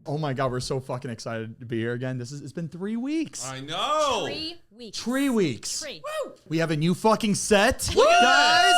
Oh my God, we're so fucking excited to be here again. It's been 3 weeks. I know. 3 weeks. 3 weeks. 3. Woo! We have a new fucking set, Look at guys.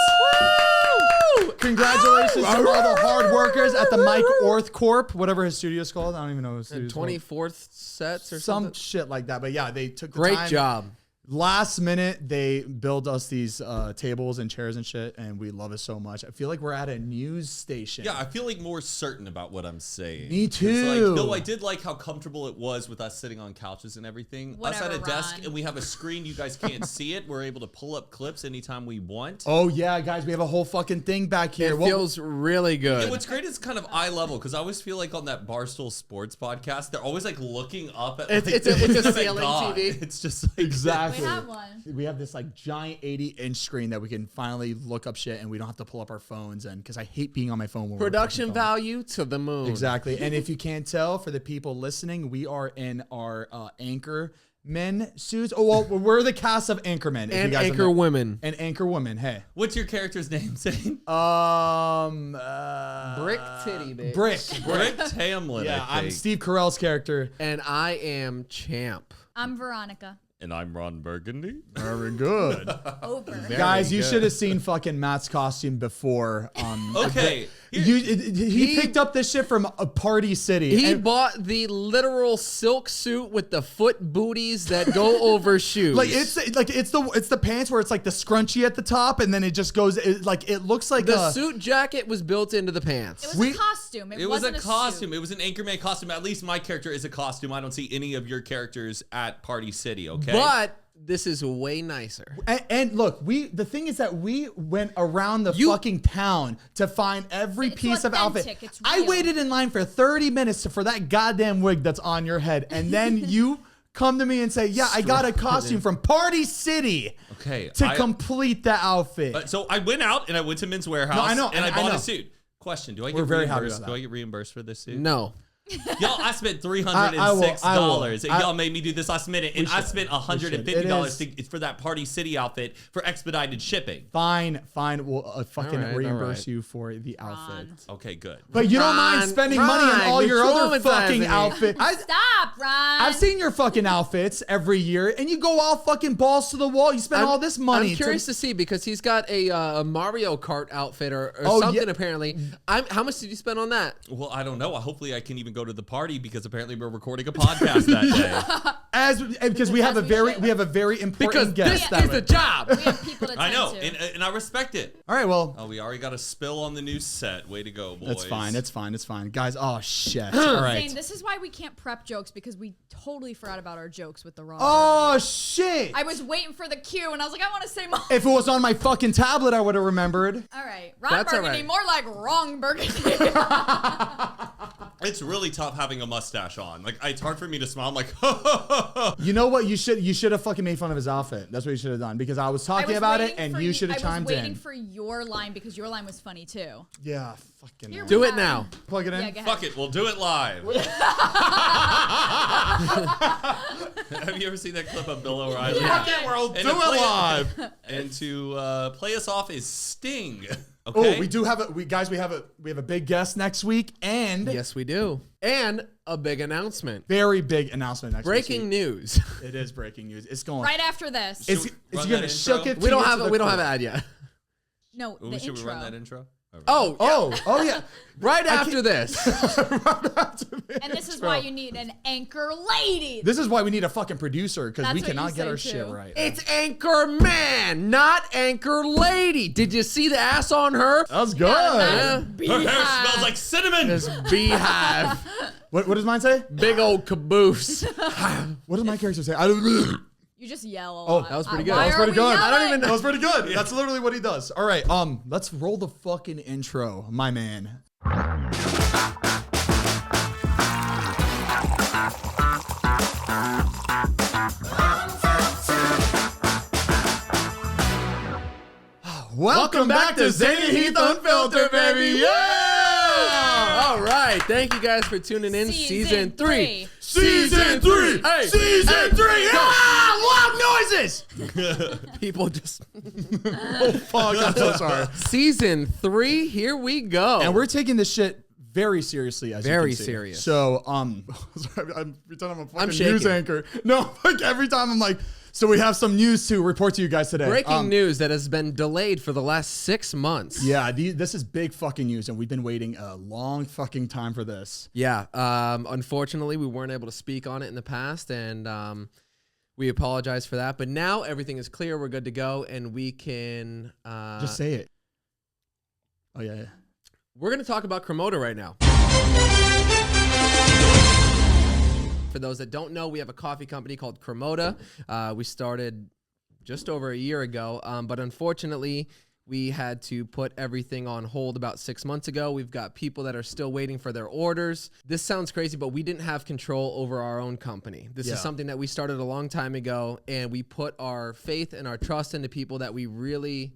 Woo! Congratulations to all the hard workers at the Mike Orth Corp, whatever his studio's called. I don't even know his studio's called. 24th sets or Some something. shit like that. But yeah, they took the Great time. job. Last minute, they build us these tables and chairs and shit, and we love it so much. I feel like we're at a news station. Yeah, I feel like more certain about what I'm saying. Me too. Like, though I did like how comfortable it was with us sitting on couches and everything. Whatever, us at a desk, Ron. and we have a screen. You guys can't see it. We're able to pull up clips anytime we want. Oh yeah, guys, we have a whole fucking thing back here. It feels really good. And what's great is kind of eye level because I always feel like on that Barstool Sports podcast, they're always like looking up at. It's like, a at ceiling God. TV. It's just like, Exactly. We have one. We have this like giant 80-inch screen that we can finally look up shit, and we don't have to pull up our phones. And because I hate being on my phone. When Production we're fucking filming. value to the moon. Exactly. And if you can't tell, for the people listening, we are in our anchor men suits. Oh well, we're the cast of Anchormen. And anchor women. And anchor women. Hey. What's your character's name, Zane? Brick titty, bitch. Brick. Hamlin. Yeah, I I'm think. Steve Carell's character. And I am Champ. I'm Veronica. And I'm Ron Burgundy. Very good. Over. Guys, you good. should have seen fucking Matt's costume before. Okay. He picked up this shit from a Party City. He and, bought the literal silk suit with the foot booties that go over shoes. like it's the pants where it's like the scrunchie at the top, and then it just goes it looks like the suit jacket was built into the pants. It was a costume. It was a wasn't costume. Suit. It was an Anchorman costume. At least my character is a costume. I don't see any of your characters at Party City, okay? But this is way nicer. And look, the thing is that we went around the fucking town to find every It's piece of outfit. authentic. It's I real. waited in line for 30 minutes for that goddamn wig that's on your head, and then you come to me and say, "Yeah, I got a costume from Party City." Okay. To complete the outfit. So I went out and I went to Men's Warehouse. No, I know, and I I bought know. a suit. Question: Do I We're get very happy reimbursed? about Do that. I get reimbursed for this suit? No. Y'all, I spent $306 I will. and y'all made me do this last minute, and I spent $150 for that Party City outfit for expedited shipping. Fine. We'll fucking All right, reimburse you for the outfit. Ron. Okay, good. But you don't mind Ron, spending money on all you're your other traumatizing fucking me. outfits. Stop, Ron. I've seen your fucking outfits every year, and you go all fucking balls to the wall. You spend all this money. I'm curious to see because he's got a Mario Kart outfit or Oh, something yeah. apparently. How much did you spend on that? Well, I don't know. Hopefully, I can even go to the party because apparently we're recording a podcast that day. Because we have a very important Because guest. this is the job. We have people to I tend know, to. and I respect it. All right, well, Oh, we already got a spill on the new set. Way to go, boys. that's fine. It's fine, guys. Oh shit! All right. Zane, this is why we can't prep jokes because we totally forgot about our jokes with the raw. Oh shit! I was waiting for the cue and I was like, I want to say more. If it was on my fucking tablet, I would have remembered. All right, Ron That's all Burgundy, right. more like wrong Burgundy. It's really tough having a mustache on. Like, it's hard for me to smile. I'm like, You know what? You should have fucking made fun of his outfit. That's what you should have done because I was talking about it and you should have chimed I was waiting in. for your line because your line was funny too. Yeah, fucking. Here we Do it have- now. Plug it in. Yeah, go ahead. fuck it, we'll do it live. Have you ever seen that clip of Bill O'Reilly? Yeah. Fuck it, we'll do it live. And to play us off is Sting. Oh, Okay? we do have we have a big guest next week and Yes, we do. And a big announcement. very big announcement next Breaking week. news. It is breaking news. It's going. Right after this. It's Should we it's run gonna that shook intro? it. We don't to have the we don't have core. an ad yet. No, the Should intro. we run that intro? All right. Oh, Yeah. right after this. And this is why you need an anchor lady. This is why we need a fucking producer because That's we what you cannot get say, our shit too. right. It's Anchor Man, not Anchor Lady. Did you see the ass on her? That was good. Yeah. Her hair smells like cinnamon. This beehive. What does mine say? Big old caboose. What does my character say? I don't. You just yell a Oh, lot. that was pretty good. Why That was are pretty we good. yelling? I don't even know. That was pretty good. That's literally what he does. All right, let's roll the fucking intro, my man. Welcome back to Zane and Heath Unfiltered, baby. Yeah! All right. Thank you guys for tuning in. Season 3. Season 3! Hey, Season 3! Ah! Loud noises! People just. Oh, fuck. I'm so sorry. Season 3. Here we go. And we're taking this shit very seriously, as Very you can see. serious. So, every time I'm a fucking shaking. news anchor. No, like every time I'm like, so we have some news to report to you guys today. Breaking news that has been delayed for the last 6 months. Yeah, this is big fucking news, and we've been waiting a long fucking time for this. Yeah. Unfortunately, we weren't able to speak on it in the past, and we apologize for that. But now everything is clear. We're good to go, and we can Just say it. Oh yeah. We're going to talk about Kramoda right now. For those that don't know, we have a coffee company called Kramoda. We started just over a year ago, but unfortunately, we had to put everything on hold about 6 months ago. We've got people that are still waiting for their orders. This sounds crazy, but we didn't have control over our own company. This is something that we started a long time ago, and we put our faith and our trust into people that we really,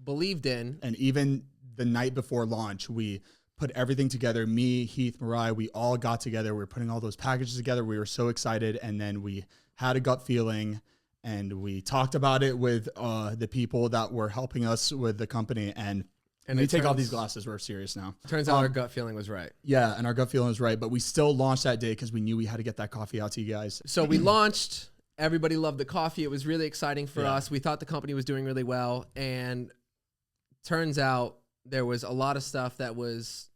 believed in. And even the night before launch, we put everything together. Me, Heath, Mariah, we all got together. We were putting all those packages together. We were so excited. And then we had a gut feeling, and we talked about it with the people that were helping us with the company. And we take off these glasses. We're serious now. Turns out our gut feeling was right. Yeah, and our gut feeling was right. But we still launched that day because we knew we had to get that coffee out to you guys. So we launched. Everybody loved the coffee. It was really exciting for us. We thought the company was doing really well. And turns out there was a lot of stuff that was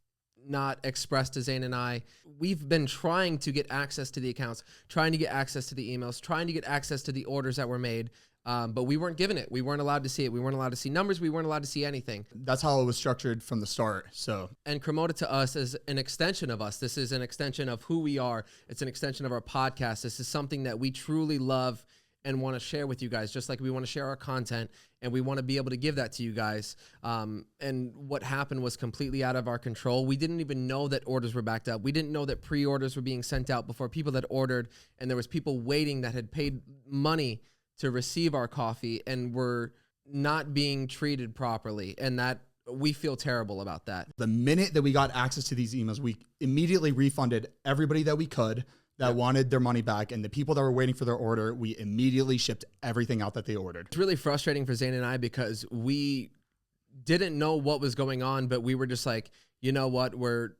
not expressed to Zane and I. We've been trying to get access to the accounts, trying to get access to the emails, trying to get access to the orders that were made, but we weren't given it. We weren't allowed to see it. We weren't allowed to see numbers. We weren't allowed to see anything. That's how it was structured from the start. And Kramoda to us is an extension of us. This is an extension of who we are. It's an extension of our podcast. This is something that we truly love and want to share with you guys, just like we want to share our content, and we want to be able to give that to you guys. And what happened was completely out of our control. We didn't even know that orders were backed up. We didn't know that pre-orders were being sent out before people that ordered, and there was people waiting that had paid money to receive our coffee and were not being treated properly. And that we feel terrible about that. The minute that we got access to these emails, we immediately refunded everybody that we could that wanted their money back, and the people that were waiting for their order, we immediately shipped everything out that they ordered. It's really frustrating for Zane and I because we didn't know what was going on, but we were just like, you know what, we're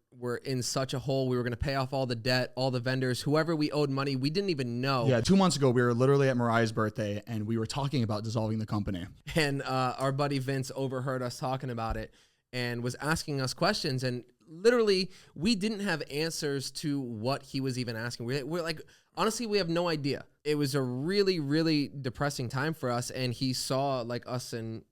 in such a hole. We were going to pay off all the debt, all the vendors, whoever we owed money. We didn't even know. Yeah, 2 months ago, we were literally at Mariah's birthday, and we were talking about dissolving the company. And our buddy Vince overheard us talking about it and was asking us questions, and literally, we didn't have answers to what he was even asking. We're like, honestly, we have no idea. It was a really, really depressing time for us, and he saw like us in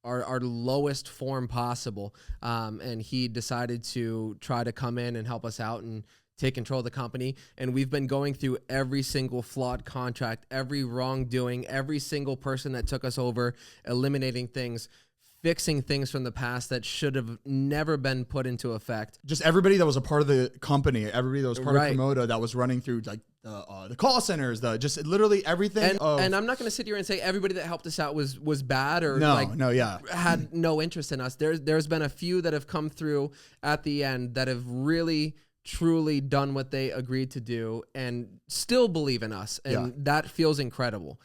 our lowest form possible, and he decided to try to come in and help us out and take control of the company. And we've been going through every single flawed contract, every wrongdoing, every single person that took us over, eliminating things, fixing things from the past that should have never been put into effect. Just everybody that was a part of the company, everybody that was part of Kramoda that was running through like the call centers, just literally everything. And I'm not going to sit here and say everybody that helped us out was bad or had no interest in us. There's been a few that have come through at the end that have really truly done what they agreed to do and still believe in us, and that feels incredible.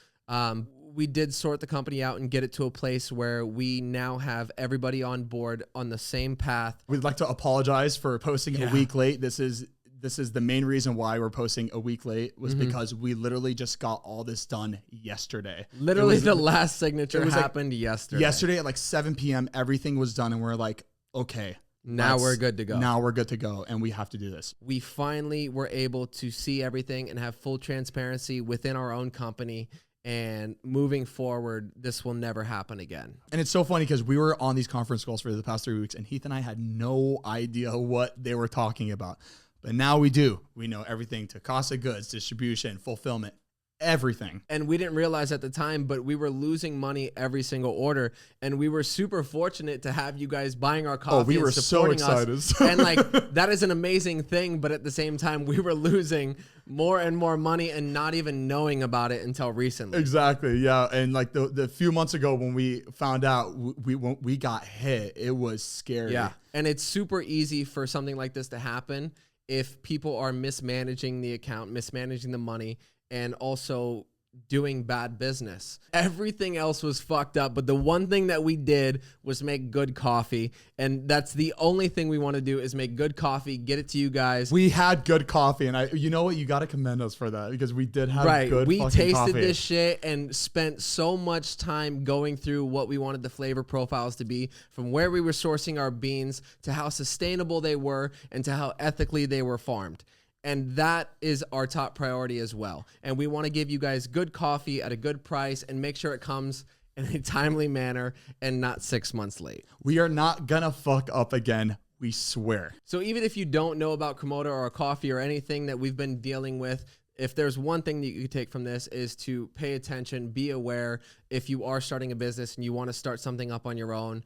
We did sort the company out and get it to a place where we now have everybody on board on the same path. We'd like to apologize for posting a week late. This is the main reason why we're posting a week late was because we literally just got all this done yesterday. Literally the last signature happened yesterday. Yesterday at like 7 p.m. everything was done, and we're like, okay. Now we're good to go. Now we're good to go, and we have to do this. We finally were able to see everything and have full transparency within our own company. And moving forward, this will never happen again. And it's so funny because we were on these conference calls for the past 3 weeks, and Heath and I had no idea what they were talking about. But now we do. We know everything to cost of goods, distribution, fulfillment, everything. And we didn't realize at the time, but we were losing money every single order. And we were super fortunate to have you guys buying our coffee. Oh, we were so excited. And like, that is an amazing thing. But at the same time, we were losing more and more money and not even knowing about it until recently. Exactly. Yeah. And like the few months ago when we found out we got hit, it was scary. Yeah. And it's super easy for something like this to happen if people are mismanaging the account, mismanaging the money, and also doing bad business. Everything else was fucked up, but the one thing that we did was make good coffee, and that's the only thing we want to do is make good coffee, get it to you guys. We had good coffee, and you know what? You got to commend us for that because we did have good We fucking tasted coffee. this shit and spent so much time going through what we wanted the flavor profiles to be, from where we were sourcing our beans to how sustainable they were and to how ethically they were farmed. And that is our top priority as well. And we want to give you guys good coffee at a good price and make sure it comes in a timely manner and not 6 months late. We are not gonna fuck up again. We swear. So even if you don't know about Kramoda or our coffee or anything that we've been dealing with, if there's one thing that you can take from this is to pay attention, be aware if you are starting a business and you want to start something up on your own,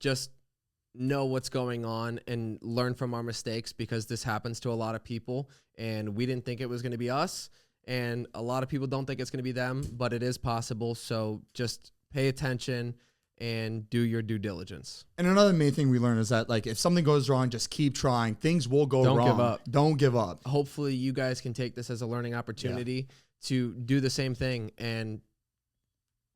just know what's going on and learn from our mistakes, because this happens to a lot of people and we didn't think it was going to be us, and a lot of people don't think it's going to be them, but it is possible. So just pay attention and do your due diligence. And another main thing we learned is that, like, if something goes wrong, just keep trying. Things will go wrong. Don't give up. Don't give up. Hopefully you guys can take this as a learning opportunity to do the same thing and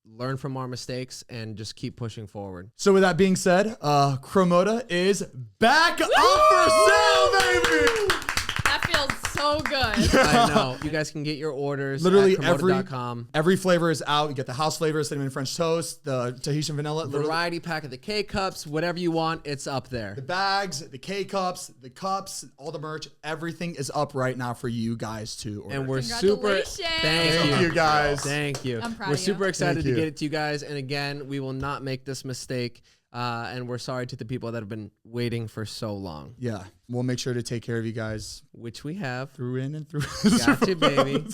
learn from our mistakes and just keep pushing forward. So with that being said, Kramoda is back up for sale, baby. That feels so good. I know. You guys can get your orders Literally at Kramoda.com. every flavor is out. You get the house flavor, cinnamon French toast, the Tahitian vanilla. Variety pack of the K-Cups, whatever you want, it's up there. The bags, the K-Cups, the cups, all the merch, everything is up right now for you guys to order. And we're super Congratulations. Thank you guys. Thank you. I'm proud We're of you. super excited Thank to you. get it to you guys. And again, we will not make this mistake. And we're sorry to the people that have been waiting for so long. Yeah, we'll make sure to take care of you guys Which we have. through in and through. Got you, baby.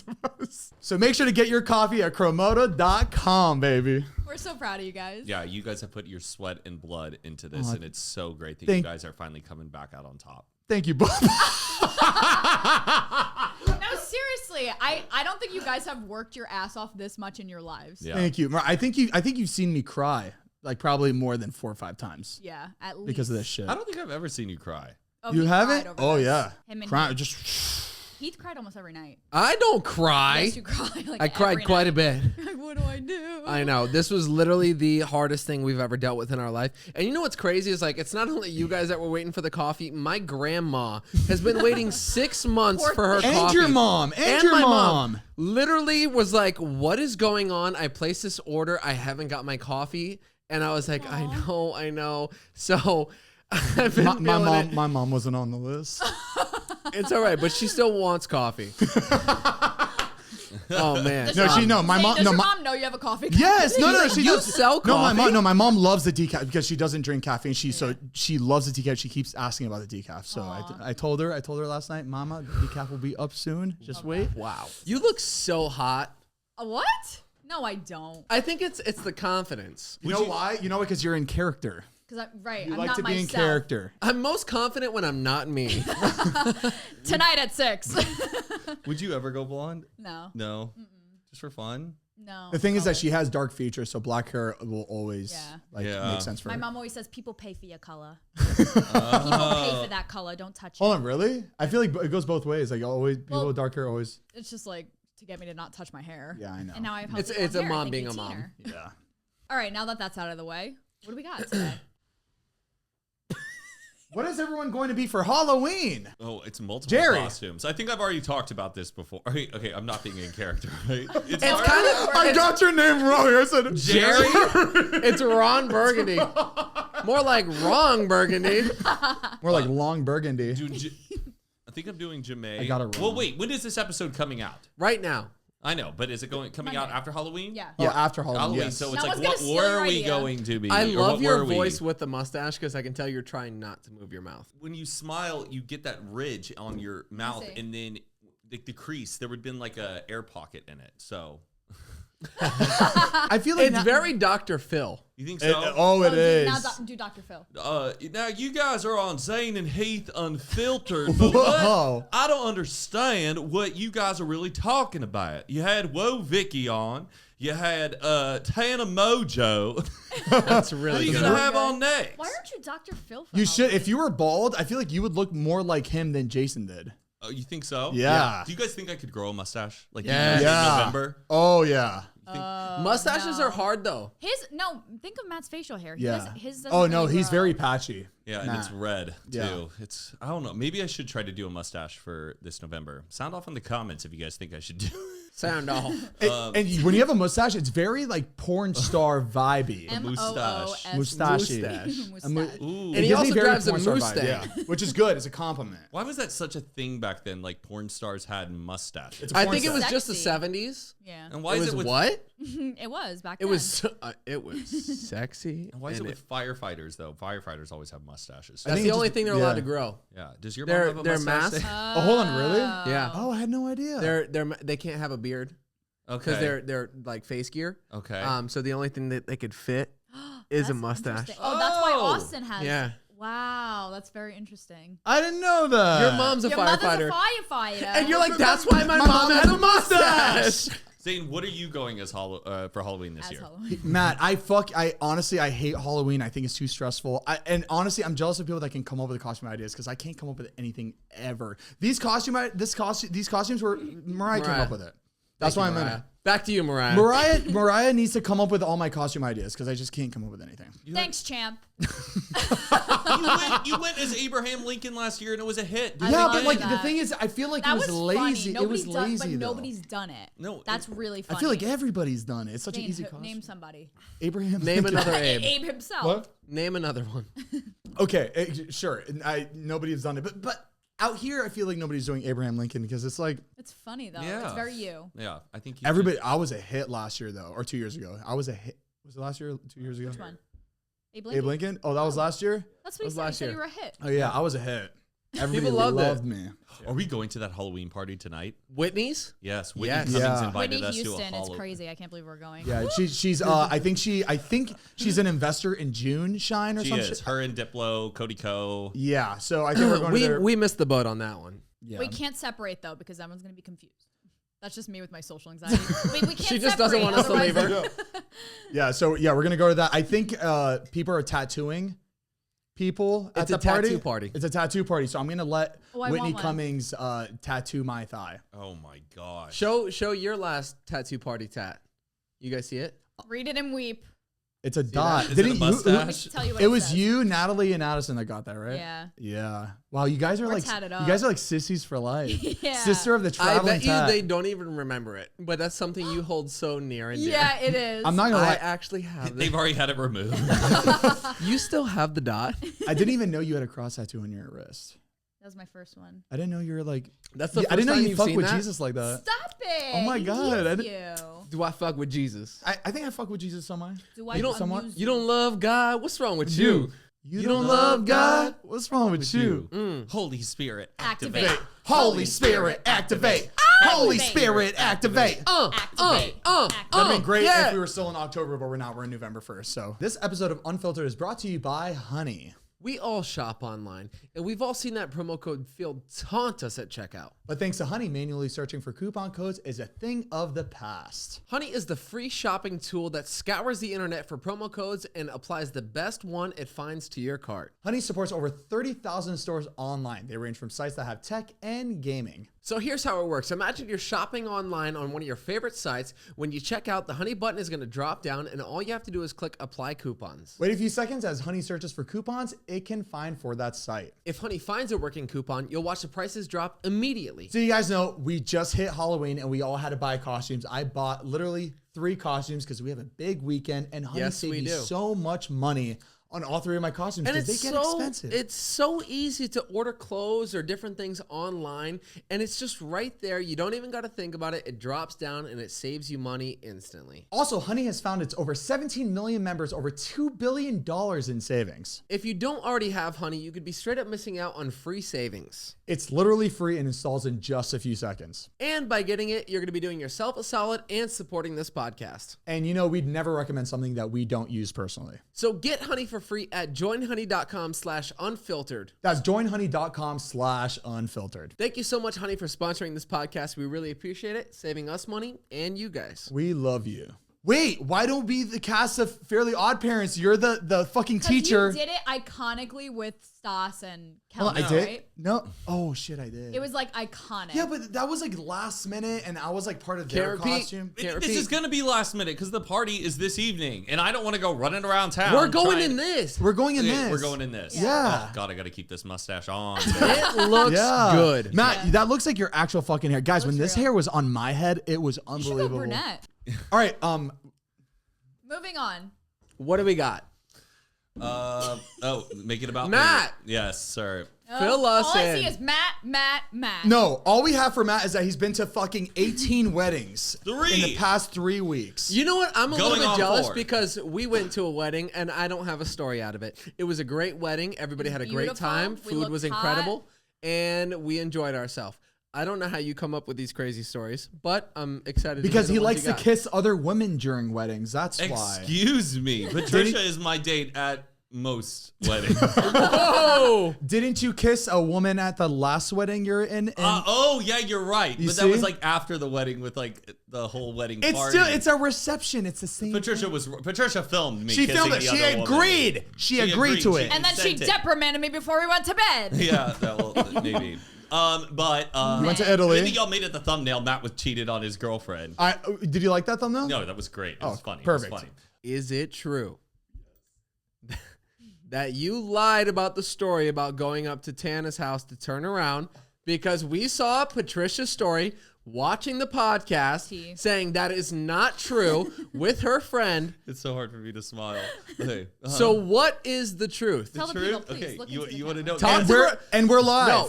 So make sure to get your coffee at Kramoda.com, baby. We're so proud of you guys. Yeah, you guys have put your sweat and blood into this, and it's so great that you thank- guys are finally coming back out on top. Thank you, both. No, seriously, I don't think you guys have worked your ass off this much in your lives. Yeah. Thank you. I think you've seen me cry like probably more than 4 or 5 times Yeah, at least. because of this shit. I don't think I've ever seen you cry. Oh, You he haven't? cried over Oh this. yeah. Him and Cry, Heath. just Heath cried almost every night. I don't cry. Yes, you cry. Like I cried every quite night. a bit. Like, what do I do? I know. This was literally the hardest thing we've ever dealt with in our life. And you know what's crazy is, like, it's not only you guys that were waiting for the coffee. My grandma has been waiting 6 months Poor for her thing. and coffee. your mom. And your my mom. literally was like, what is going on? I placed this order. I haven't got my coffee. And I was like, I know. So I've been feeling it. My mom wasn't on the list. It's all right, but she still wants coffee. Oh man. Does No, your she mom- no. My Zane, mom. Does No, your my, mom know you have a coffee? yes. No. She You does. sell No, my coffee? mom. No, my mom loves the decaf because she doesn't drink caffeine. So she loves the decaf. She keeps asking about the decaf. So I told her. I told her last night, Mama, the decaf will be up soon. Just wait. Wow. You look so hot. A what? No, I don't. I think it's the confidence. You know why? You know because you're in character. Because You I'm like not to be myself. in character. I'm most confident when I'm not me. Tonight at 6. Would you ever go blonde? No. No. Just for fun? No. The thing is that she has dark features, so black hair will always Yeah. make sense for My her. mom always says people pay for your color. People pay for that color. Don't touch it. Hold on, really? I feel like it goes both ways. Like always, people Well- with dark hair always. It's just like to get me to not touch my hair. Yeah, I know. And now I have It's- healthy it's blonde a hair. mom Thank being you, a mom. Teener. Yeah. All right, now that that's out of the way, what do we got today? What is everyone going to be for Halloween? Oh, it's multiple Jerry. costumes. I think I've already talked about this before. Okay, I'm not being in character, right? It's kind of I got your name wrong. I said Jerry. It's Ron Burgundy. More like wrong Burgundy. More like long burgundy. I think I'm doing Jamae. I got it wrong. Well, wait. When is this episode coming out? Right now. I know, but is it coming out Monday. after Halloween? Yeah. Oh, after Halloween. Halloween. Yes. So Now it's I was like, gonna what steal where your are we idea. going to be? I Or love what your were we? voice with the mustache because I can tell you're trying not to move your mouth. When you smile, you get that ridge on your mouth, see. and then the crease. There would have been like a air pocket in it. So I feel like It's very Dr. Phil. you think It, so? oh, it is. Now do Dr. Phil. Now you guys are on Zane and Heath Unfiltered, but Whoa. what? I don't understand what you guys are really talking about. You had Whoa Vicky on. You had Tana Mojo. That's What are really you good. gonna have on next? Why aren't you Dr. Phil? For You should. Halloween? If you were bald, I feel like you would look more like him than Jason did. Oh, you think so? Yeah. Do you guys think I could grow a mustache? Like Yes. in Yeah. November? Oh yeah. Mustaches are hard though. Think of Matt's facial hair. Yeah. His doesn't Oh no, really he's grow. very patchy. Yeah, and Nah. it's red too. Yeah. It's I don't know. Maybe I should try to do a mustache for this November. Sound off in the comments if you guys think I should do. Sound off. And when you have a mustache, it's very like porn star vibey. Mustache. Mustache. Mustache. Ooh. And he It gives me also very drives a porn star vibe, Mustang. yeah, which is good. It's a compliment. Why was that such a thing back then? Like porn stars had mustaches. It's a I porn think it star. was just the Sexy. 70s. Yeah. And why It is was it with what? It was back It then. was sexy. Why is it and with firefighters though? Firefighters always have mustaches. That's think the it's only just- thing they're yeah. allowed to grow. Yeah. Does your Their- mom have a their mustache? mask- Oh, hold on, really? Yeah. Oh, I had no idea. They can't have a beard Okay. because they're like face gear. Okay. So the only thing that they could fit is a That's mustache. interesting. Oh, that's why Oh. Austin has. Yeah. Wow, that's very interesting. I didn't know that. Your mom's a Your firefighter. mother's a firefighter. And you're like, that's why my mom has a mustache. Zane, what are you going as for Halloween this As year? Halloween. Matt, I honestly hate Halloween. I think it's too stressful. And honestly, I'm jealous of people that can come up with costume ideas because I can't come up with anything ever. These costumes were Mariah came Mariah. up with it. That's Thank why you, I'm in Mariah. it. Back to you, Mariah. Mariah needs to come up with all my costume ideas because I just can't come up with anything. Thanks, champ. You went as Abraham Lincoln last year and it was a hit. Dude. I Yeah, love but like that. the thing is, I feel like That it was lazy. funny. It was lazy. but though. nobody's done it. No, That's really funny. I feel like everybody's done it. It's such an Zane, easy costume. name somebody. Abraham. Name Lincoln. another Abe. Abe himself. What? Name another one. Okay, sure. Nobody's done it, but out here, I feel like nobody's doing Abraham Lincoln because it's like It's funny though. Yeah. It's very you. Yeah, I think you everybody. I was a hit last year though, or 2 years ago. I was a hit. Was it last year? 2 years ago? Which one? Abe Lincoln? Abe Lincoln. Oh, that was last year. That's what he was said. He last said year. you were a hit. Oh yeah, I was a hit. Everybody People loved it. me. Are we going to that Halloween party tonight? Whitney's? Yes, Whitney Yes. Cummings Yeah. invited Whitney us to a Houston. It's Halloween. crazy. I can't believe we're going. Yeah, she's. I think she's an investor in June Shine or She something. is. Her and Diplo, Cody Co. Yeah, so I think we're going to there. We missed the boat on that one. Yeah. We can't separate though because everyone's gonna be confused. That's just me with my social anxiety. we can't She just doesn't separate, want us to leave otherwise- her. Yeah, so yeah, we're gonna go to that. I think people are tattooing people at It's the a party. tattoo party. It's a tattoo party, so I'm gonna let Oh, I Whitney want one. Cummings tattoo my thigh. Oh my gosh. Show your last tattoo party tat. You guys see it? Read it and weep. It's a dot. Is it a Didn't you- mustache? Let me tell you what It was says. you, Natalie, and Addison that got that, right? Yeah. Yeah. Wow, you guys are We're like tatted you up. guys are like sissies for life. Yeah. Sister of the I traveling bet you tat. they don't even remember it, but that's something you hold so near and dear. Yeah, it is. I'm not gonna I lie. actually have They've it. already had it removed. You still have the dot? I didn't even know you had a cross tattoo on your wrist. That was my first one. I didn't know you were like. That's the I didn't know first time you you've fuck seen with that? Jesus like that. Stop it. Oh my He God, I used di- you. Do I fuck with Jesus? I think I fuck with Jesus so much. Do I You don't- somewhat- abuse You don't love God? What's wrong with you? You don't love God? What's wrong with you? Holy Spirit, Activate. activate. Holy Spirit, activate. Holy Spirit, activate. Activate. That'd be great yeah. if we were still in October, but we're not. We're in November 1st. So this episode of Unfiltered is brought to you by Honey. We all shop online, and we've all seen that promo code field taunt us at checkout. But thanks to Honey, manually searching for coupon codes is a thing of the past. Honey is the free shopping tool that scours the internet for promo codes and applies the best one it finds to your cart. Honey supports over 30,000 stores online. They range from sites that have tech and gaming. So here's how it works. Imagine you're shopping online on one of your favorite sites. When you check out, the Honey button is going to drop down, and all you have to do is click Apply Coupons. Wait a few seconds as Honey searches for coupons it can find for that site. If Honey finds a working coupon, you'll watch the prices drop immediately. So you guys know we just hit Halloween and we all had to buy costumes. I bought literally 3 costumes because we have a big weekend and Honey Yes, saved we me do. so much money on all 3 of my costumes And because it's they get so expensive. it's so easy to order clothes or different things online, and it's just right there. You don't even got to think about it. It drops down and it saves you money instantly. Also, Honey has found its over 17 million members, over $2 billion in savings. If you don't already have Honey, you could be straight up missing out on free savings. It's literally free and installs in just a few seconds. And by getting it, you're going to be doing yourself a solid and supporting this podcast. And you know, we'd never recommend something that we don't use personally. So get Honey for free at joinhoney.com/unfiltered. That's joinhoney.com/unfiltered. Thank you so much, Honey, for sponsoring this podcast. We really appreciate it, saving us money and you guys. We love you. Wait, why don't be the cast of Fairly Odd Parents? You're the fucking teacher. You did it iconically with Stas and Well, Kelly, I did. right? No. Oh shit, I did. It was like iconic. Yeah, but that was like last minute, and I was like part of their costume. This is gonna be last minute because the party is this evening, and I don't want to go running around town. We're going in this. We're going in Okay, this. We're going in this. Yeah. Oh God, I gotta keep this mustache on. It looks good. Matt, that looks like your actual fucking hair. Guys, when Looks this real. hair was on my head, it was You should unbelievable. go brunette. All right, Moving on. What do we got? Make it about Matt. me. Yes, sir. Fill us All I in. see is Matt. no, all we have for Matt is that he's been to fucking 18 weddings in the 3. past 3 weeks. You know what? I'm a Going little bit on jealous 4. because we went to a wedding and I don't have a story out of it. It was a great wedding. Everybody had a great beautiful. time. We Food looked was incredible. And we enjoyed ourselves. I don't know how you come up with these crazy stories, but I'm excited Because to he hear the ones likes you to got. kiss other women during weddings. That's why. Excuse me, Patricia is my date at most weddings. Oh! Didn't you kiss a woman at the last wedding you're in? Oh yeah, you're right. You But that was see? like after the wedding with like the whole wedding It's party. still, it's a reception. It's the same. Patricia filmed me. She kissing filmed it. the She other woman. agreed. She agreed to it. And then she Consent it. reprimanded me before we went to bed. Yeah, well, maybe. But You went to Italy. maybe y'all made it the thumbnail. Matt was cheated on his girlfriend. Did you like that thumbnail? No, that was great. It was funny. perfect. It was funny. Is it true that you lied about the story about going up to Tana's house to turn around because we saw Patricia's story watching the podcast saying that is not true with her friend? It's so hard for me to smile. Okay. So what is the truth? Tell the Truth? people, please. Okay, Look you into the want to camera. know? Talk And to we're live. No.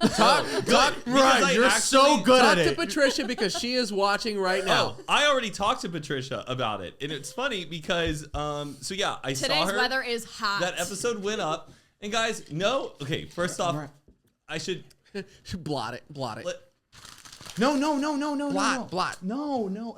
Talk Right, you're so good talk at to it. Patricia because she is watching right now. Oh, I already talked to Patricia about it, and it's funny because so yeah, I saw Today's her. weather is hot. That episode went up, and guys, no. Okay, first off, I should Blot it. Blot it. let. No. Blot. No.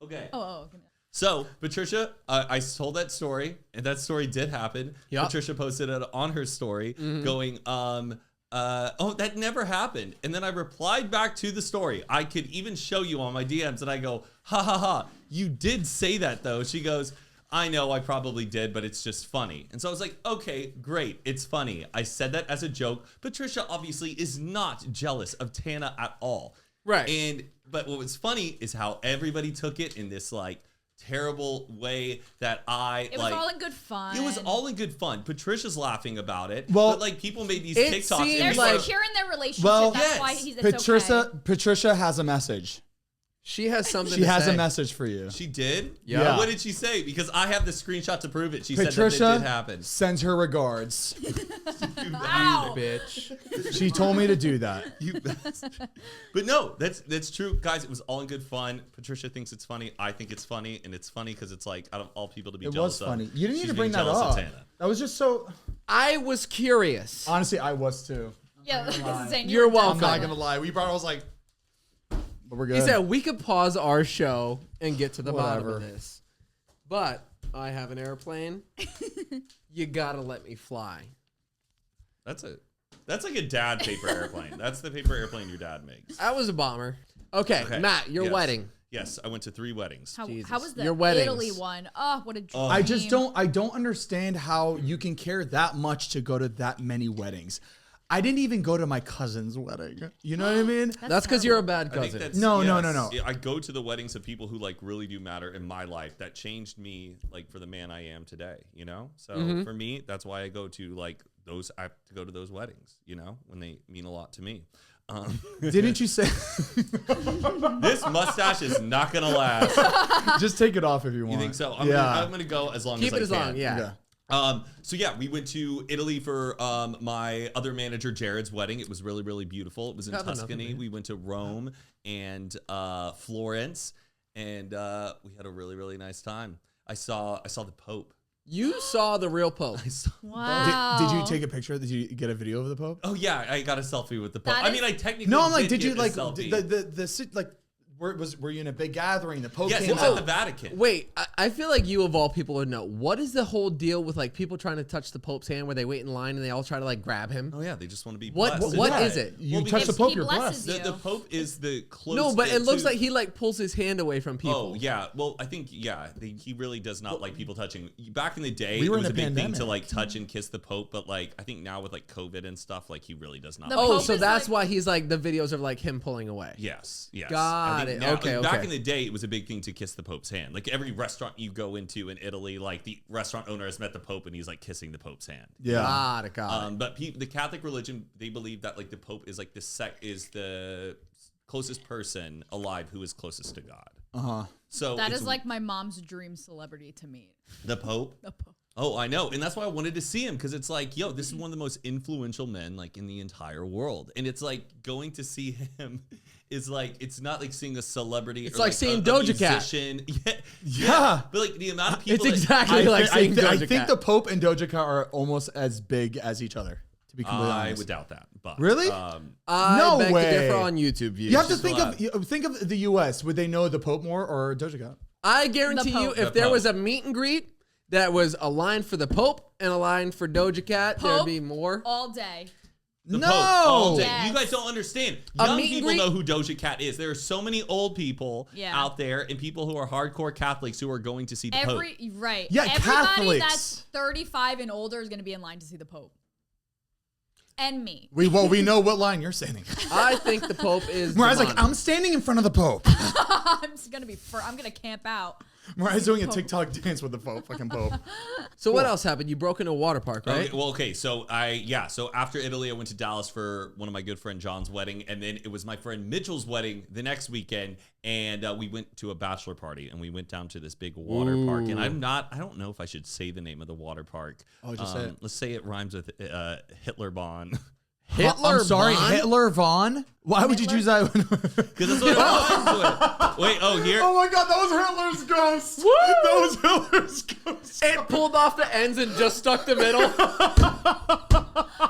Okay. okay. So Patricia, I told that story, and that story did happen. Yup. Patricia posted it on her story, going, oh, that never happened. And then I replied back to the story. I could even show you on my DMs, and I go, ha ha ha, you did say that though. She goes, I know I probably did, but it's just funny. And so I was like, okay, great, it's funny. I said that as a joke. Patricia obviously is not jealous of Tana at all. Right. But what was funny is how everybody took it in this like terrible way that It was all in good fun. It was all in good fun. Patricia's laughing about it. Well, but like people made these it TikToks. seemed They're And like- secure in their relationship. Well, That's yes. why it's okay. Patricia has a message. She has something She to has say. a message for you. she did? Yeah. What did she say? Because I have the screenshot to prove it. She said that Patricia it did happen. sends her regards. Wow. Bitch. She told me to do that. You bastard. But no, that's true. Guys, it was all in good fun. Patricia thinks it's funny. I think it's funny. And it's funny because it's like out of all people to be It jealous was funny. of. You didn't need she's to bring being that jealous of up. Tana. That was just so. I was curious. Honestly, I was too. Yeah, Zane, You're were welcome. dumb. I'm not gonna lie. We brought. I was like, but we're good. He said we could pause our show and get to the bottom Whatever. of this. But I have an airplane. You gotta let me fly. That's like a dad paper airplane. That's the paper airplane your dad makes. That was a bomber. Okay, Matt, your Yes. wedding. Yes, I went to 3 weddings. How Jesus. was the Your weddings. Italy one? Oh, what a dream. I just don't. I don't understand how you can care that much to go to that many weddings. I didn't even go to my cousin's wedding. You know what I mean? That's because you're a bad I think cousin. that's, No. Yeah, I go to the weddings of people who like really do matter in my life. That changed me like for the man I am today, you know? So for me, that's why I go to like those, I have to go to those weddings, you know, when they mean a lot to me. Didn't you say? This mustache is not going to last. Just take it off if you want. You think so? I'm gonna go as long Keep as it as I can. long, yeah. So yeah, we went to Italy for my other manager Jared's wedding. It was really, really beautiful. It was in Got nothing, Tuscany. man. We went to Rome and Florence, and we had a really, really nice time. I saw the Pope. You saw the real Pope. I saw. Wow. Did you take a picture? Did you get a video of the Pope? Oh yeah, I got a selfie with the Pope. That I is- mean, I technically No, I'm like, did get you a like selfie. the were you in a big gathering? The Pope Yes, came it was at out. the Vatican. Wait, I feel like you of all people would know. What is the whole deal with like people trying to touch the Pope's hand where they wait in line and they all try to like grab him? Oh yeah, they just want to be What blessed. what Yeah. is it? You Well, touch the because Pope, he you're blesses blessed. you. The Pope is the closest. No, but it looks to- like he like pulls his hand away from people. Oh yeah, well I think he really does not like people touching. Back in the day, We were it was in a a big thing pandemic. to like touch and kiss the Pope, but like I think now with like COVID and stuff, like he really does not. The like Oh, Pope so is that's like- why he's like the videos of like him pulling away. Yes. Got I think it. now- Okay, Back okay. in the day, it was a big thing to kiss the Pope's hand. Like every restaurant you go into in Italy, like the restaurant owner has met the Pope and he's like kissing the Pope's hand. Yeah. Got it. But the Catholic religion, they believe that like the Pope is like is the closest person alive who is closest to God. So That it's is like my mom's dream celebrity to meet. the Pope. The Pope. Oh, I know. And that's why I wanted to see him because it's like, yo, this is one of the most influential men like in the entire world. And it's like going to see him is like, it's not like seeing a celebrity. It's or like seeing a Doja Cat. musician. Yeah. But like the amount of people It's that- exactly like seeing Doja I Cat. think the Pope and Doja Cat are almost as big as each other. To be completely I honest, would doubt that. But Really? I No beg way. to differ on YouTube views. you have to Just think of the U.S. Would they know the Pope more or Doja Cat? I guarantee The you, Pope. if The there Pope. was a meet and greet that was a line for the Pope and a line for Doja Cat, there'd Pope be more. all day. the No. Pope all day. Yes. You guys don't understand. A Young meet and people greet- know who Doja Cat is. There are so many old people Yeah. out there and people who are hardcore Catholics who are going to see the Pope. Right. Yeah, Everybody Catholics. that's 35 and older is going to be in line to see the Pope. And me. We know what line you're standing. I think the Pope is. Mariah's like, demonic. I'm standing in front of the Pope. I'm just going to be I'm going to camp out. Mariah's doing a TikTok dance with the fucking Pope. So what else happened? You broke into a water park, right? Okay. So so after Italy, I went to Dallas for one of my good friend John's wedding, and then it was my friend Mitchell's wedding the next weekend, and we went to a bachelor party, and we went down to this big water park, and I don't know if I should say the name of the water park. Oh, just say it. Let's say it rhymes with Hitler Bond. Hitler I'm sorry, Bond? Hitler Vaughn? Why would you choose that? Because that's what it rhymes with. Wait, here. Oh my god, that was Hitler's ghost. That was Hitler's ghost. It pulled off the ends and just stuck the middle.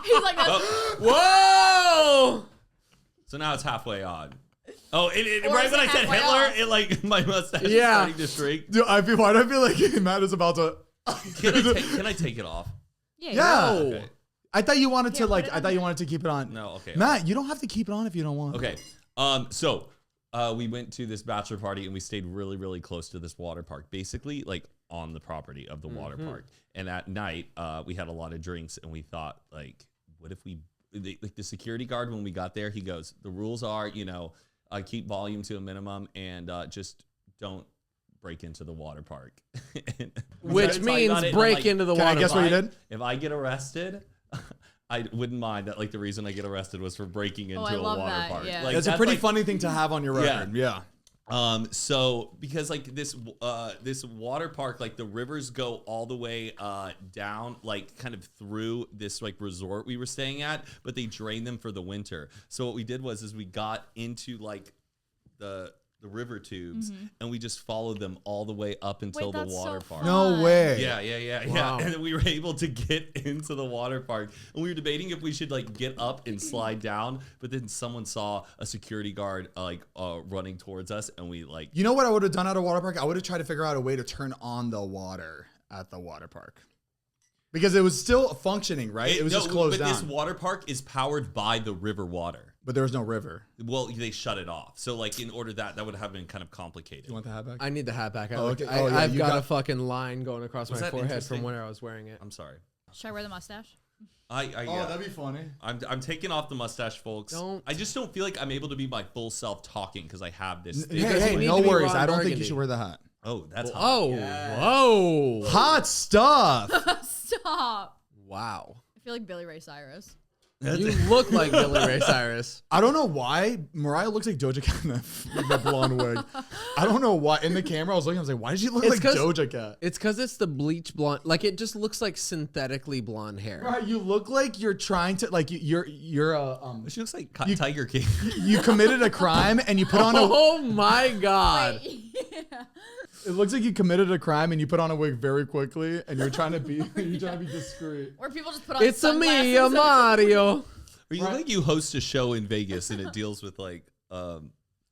He's like, Whoa! So now it's halfway on. Oh, Or right is when it I said halfway Hitler, off? it like my mustache is Yeah. starting to shrink. Dude, why do I feel like Matt is about to? Can I take it off? yeah. Yeah. Okay. I thought you wanted Here, to put it I on thought you there. wanted to keep it on. No, okay. Matt, you don't have to keep it on if you don't want. Okay. So we went to this bachelor party and we stayed really, really close to this water park, basically like on the property of the water park. And at night, we had a lot of drinks and we thought like, what if like the security guard, when we got there, he goes, the rules are, keep volume to a minimum and just don't break into the water park. And we Which started talking means about it, and I'm break like, into the Can I water guess park. what you did? if I get arrested, I wouldn't mind that. Like the reason I get arrested was for breaking into I a love water that, park. yeah. Like, That's a pretty like, funny thing to have on your record. Yeah. So because like this water park, like the rivers go all the way down, like kind of through this like resort we were staying at, but they drain them for the winter. So what we did was we got into like the river tubes and we just followed them all the way up until the that's so water park. No way. Yeah. Wow. And then we were able to get into the water park. And we were debating if we should like get up and slide down, but then someone saw a security guard running towards us and we like You know what I would have done at a water park? I would have tried to figure out a way to turn on the water at the water park. Because it was still functioning, right? It was just closed but down. this water park is powered by the river water. But there was no river. Well, they shut it off. So like in order that would have been kind of complicated. You want the hat back? I need the hat back. Oh, okay. Oh, yeah, I've you got a got- fucking line going across Was my that forehead interesting? from where I was wearing it. I'm sorry. Should I wear the mustache? That'd be funny. I'm taking off the mustache, folks. I just don't feel like I'm able to be my full self talking because I have this thing. Hey, you need no to be worries. Ron I don't think Burgundy. you should wear the hat. Oh, that's hot. Oh, whoa. Hot stuff. Stop. Wow. I feel like Billy Ray Cyrus. You look like Billy Ray Cyrus. I don't know why Mariah looks like Doja Cat in that blonde wig. I don't know why. In the camera, I was looking. I was like, why does she look It's like 'cause- Doja Cat? It's because it's the bleach blonde. Like, it just looks like synthetically blonde hair. Right, you look like you're trying to like you're She looks like Tiger King. you committed a crime and you put on a. Oh my God. Yeah. It looks like you committed a crime and you put on a wig very quickly and you're trying to be discreet. Or people just put on It's a sunglasses me, a and- Mario. Or you look like you host a show in Vegas and it deals with like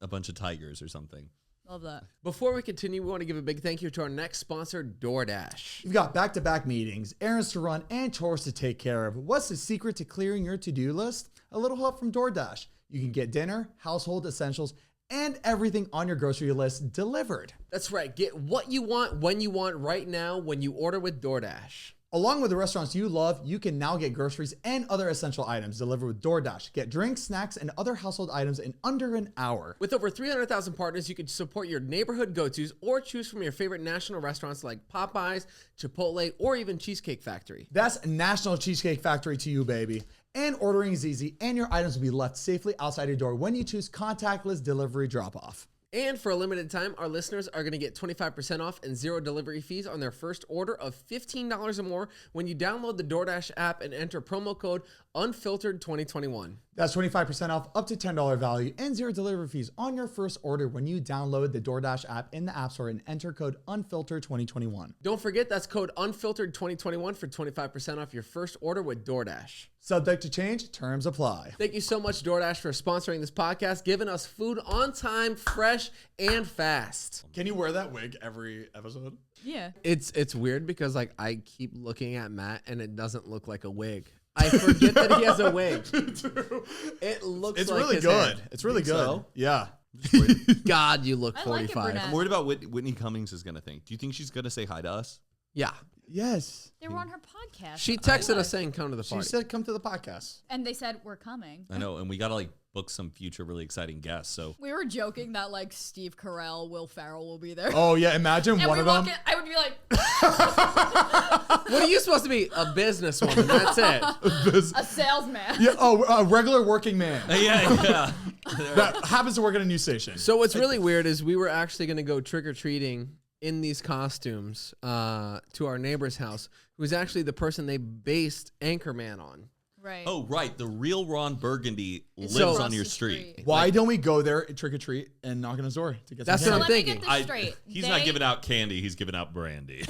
a bunch of tigers or something. Love that. Before we continue, we want to give a big thank you to our next sponsor, DoorDash. You've got back-to-back meetings, errands to run, and chores to take care of. What's the secret to clearing your to-do list? A little help from DoorDash. You can get dinner, household essentials, and everything on your grocery list delivered. That's right. Get what you want when you want right now when you order with DoorDash. Along with the restaurants you love, you can now get groceries and other essential items delivered with DoorDash. Get drinks, snacks, and other household items in under an hour. With over 300,000 partners, you can support your neighborhood go-tos or choose from your favorite national restaurants like Popeyes, Chipotle, or even Cheesecake Factory. That's National Cheesecake Factory to you, baby. And ordering is easy, and your items will be left safely outside your door when you choose contactless delivery drop-off. And for a limited time, our listeners are going to get 25% off and 0 delivery fees on their first order of $15 or more when you download the DoorDash app and enter promo code UNFILTERED2021. That's 25% off up to $10 value and 0 delivery fees on your first order when you download the DoorDash app in the App Store and enter code UNFILTERED2021. Don't forget, that's code UNFILTERED2021 for 25% off your first order with DoorDash. Subject to change, terms apply. Thank you so much, DoorDash, for sponsoring this podcast, giving us food on time, fresh, and fast. Can you wear that wig every episode? Yeah. It's weird because like I keep looking at Matt and it doesn't look like a wig. I forget that he has a wig. It looks It's like really his good. hair. It's really good. So? Yeah. God, you look I like it, 45. brunette. I'm worried about what Whitney Cummings is going to think. Do you think she's going to say hi to us? Yeah. Yes. They were on her podcast. She texted us saying come to the She party. said come to the podcast. And they said, we're coming. I know, and we got to like book some future really exciting guests. So We were joking that like Steve Carell, Will Ferrell will be there. Oh, yeah. Imagine and one we of walk them. in, I would be like, What are you supposed to be? A businesswoman. That's it. a salesman. Yeah, a regular working man yeah. that happens to work at a news station. So what's really weird is we were actually going to go trick-or-treating in these costumes to our neighbor's house, who's actually the person they based Anchorman on. Right. Oh, right. The real Ron Burgundy lives So- on your Across the street. Why don't we go there, trick or treat, and knock on his door to get That's some what So I'm let candy? me thinking. get this straight. He's not giving out candy. He's giving out brandy.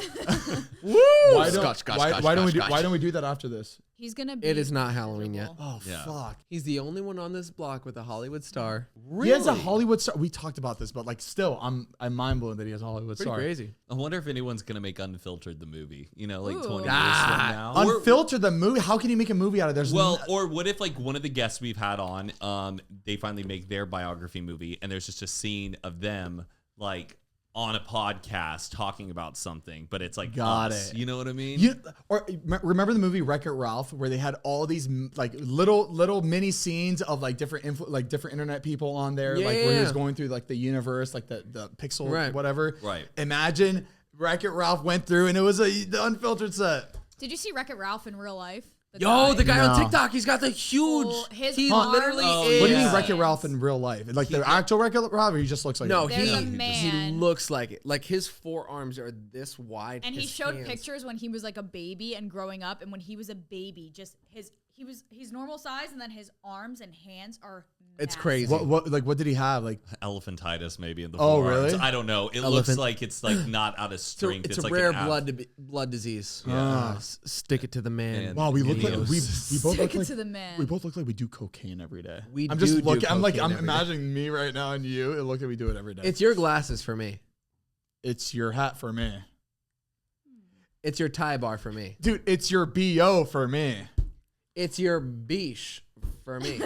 Woo! Why don't, Scotch, scotch, why, scotch, why don't we scotch, do, why don't we do that after this? He's going to be. It is not Halloween yet. miserable. Oh, Yeah. fuck. He's the only one on this block with a Hollywood star. He has a Hollywood star. We talked about this, but like still, I'm mind blown that he has a Hollywood Pretty star. crazy. I wonder if anyone's going to make Unfiltered the movie, you know, like Ooh. 20 years from Ah. now. Or- Unfiltered the movie. How can you make a movie out of there's Well, or what if like one of the guests we've had on, they finally make their biography movie, and there's just a scene of them like on a podcast talking about something, but it's like Got us, it. You know what I mean? Remember the movie Wreck-It Ralph where they had all these like little mini scenes of like different internet people on there, like where he was Yeah. going through like the universe, like the pixel Right. whatever. Right. Imagine Wreck-It Ralph went through and it was the Unfiltered set. Did you see Wreck-It Ralph in real life? Yo, the guy on No. TikTok, he's got the huge. Well, his he arms- literally Oh, is. What do you mean Yeah. Wreck-It Ralph in real life? Like the actual Wreck-It Ralph, or he just looks like No, it? There's a he man. looks like it. Like his forearms are this wide. And he his showed hands- pictures when he was like a baby and growing up, and when he was a baby, just he's normal size, and then his arms and hands are. It's massive. crazy. What did he have? Like Elephantitis maybe in the Oh, forearms. really? I don't know. It Elephant. looks like it's like not out of So strength. it's a like rare an blood disease. Ah. Stick it to the man. Man. wow, we look like we both Stick look it like to the man. we both look like we do cocaine every day. We I'm just do looking. I'm cocaine every day. imagining me right now and you. It look like we do it every day. It's your glasses for me. It's your hat for me, It's your tie bar for me. dude. It's your bo for me. It's your beesh for me.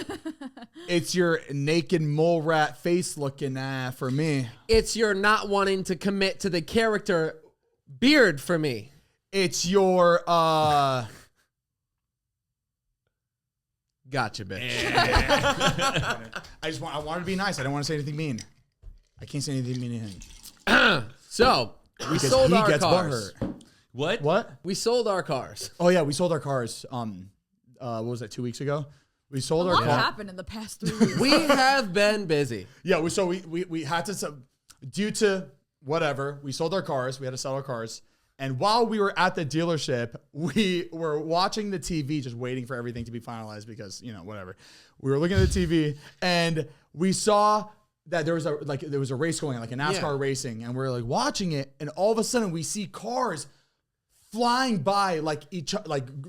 It's your naked mole rat face looking for me. It's your not wanting to commit to the character beard for me. It's your Gotcha, bitch. I wanted to be nice. I don't want to say anything mean. I can't say anything mean to him. So we Because sold he our gets cars. butthurt. What? What? We sold our cars. Oh yeah, we sold our cars. What was that? 2 weeks ago. We sold A our lot car. happened in the past 3 weeks. We have been busy. Yeah, we had to due to whatever, we sold our cars. We had to sell our cars. And while we were at the dealership, we were watching the TV, just waiting for everything to be finalized because, whatever. We were looking at the TV and we saw that there was a race going on, like a NASCAR Yeah. racing, and we're like watching it, and all of a sudden we see cars flying by like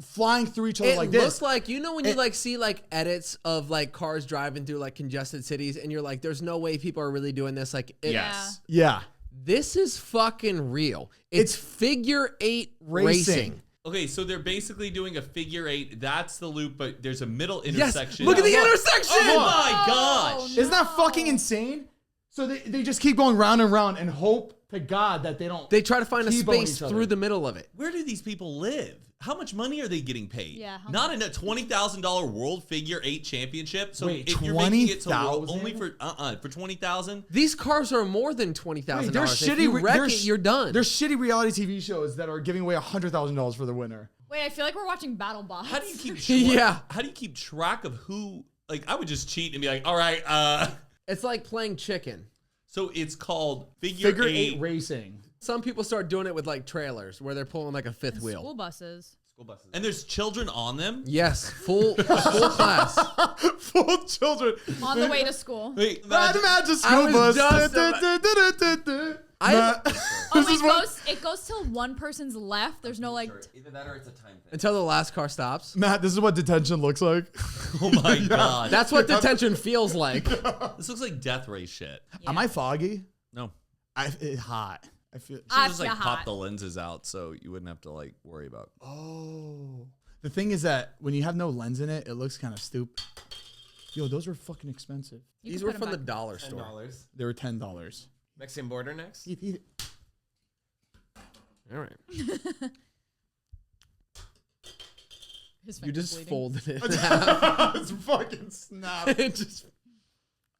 flying through each other It like looks this. like, you know, when you like see like edits of like cars driving through like congested cities, and you're like, there's no way people are really doing this. Like, Yes. Yeah. this is fucking real. It's figure 8 racing. Okay, so they're basically doing a figure 8. That's the loop, but there's a middle intersection. Look at the Look. intersection. Oh my gosh! Isn't that fucking insane? So they just keep going round and round and hope to God that they don't. They try to find a T-bone space each other. through the middle of it. Where do these people live? How much money are they getting paid? Yeah, how Not in a $20,000 World Figure 8 Championship. So Wait, if you're making it to world 20,000? only for $20,000. These cars are more than Wait, $20,000. there's If you wreck there's- it, you're done. There's shitty reality TV shows that are giving away $100,000 for the winner. Wait, I feel like we're watching Battle Bots. How do you keep track? Yeah. How do you keep track of who? Like, I would just cheat and be like, all right. It's like playing chicken. So it's called figure 8 racing. Some people start doing it with like trailers where they're pulling like a fifth School wheel. buses. And there's children on them. Yes, full class. Full children. On the way to school. Wait, Mad imagine- Magic I School was Bus. just It goes till one person's left. There's no like. Either that or it's a time thing. Until the last car stops. Matt, this is what detention looks like. Oh my god. That's what detention feels like. This looks like death race shit. Am I foggy? No. It's hot. I feel. I Just like feel pop hot. the lenses out so you wouldn't have to like worry about. Oh. The thing is that when you have no lens in it, it looks kind of stupid. Yo, those were fucking expensive. You These can were put 'em from the back. dollar store. $10. They were $10. Mexican border next. Eat it. All right. His You finger's just bleeding. folded it. It's fucking snap. It just-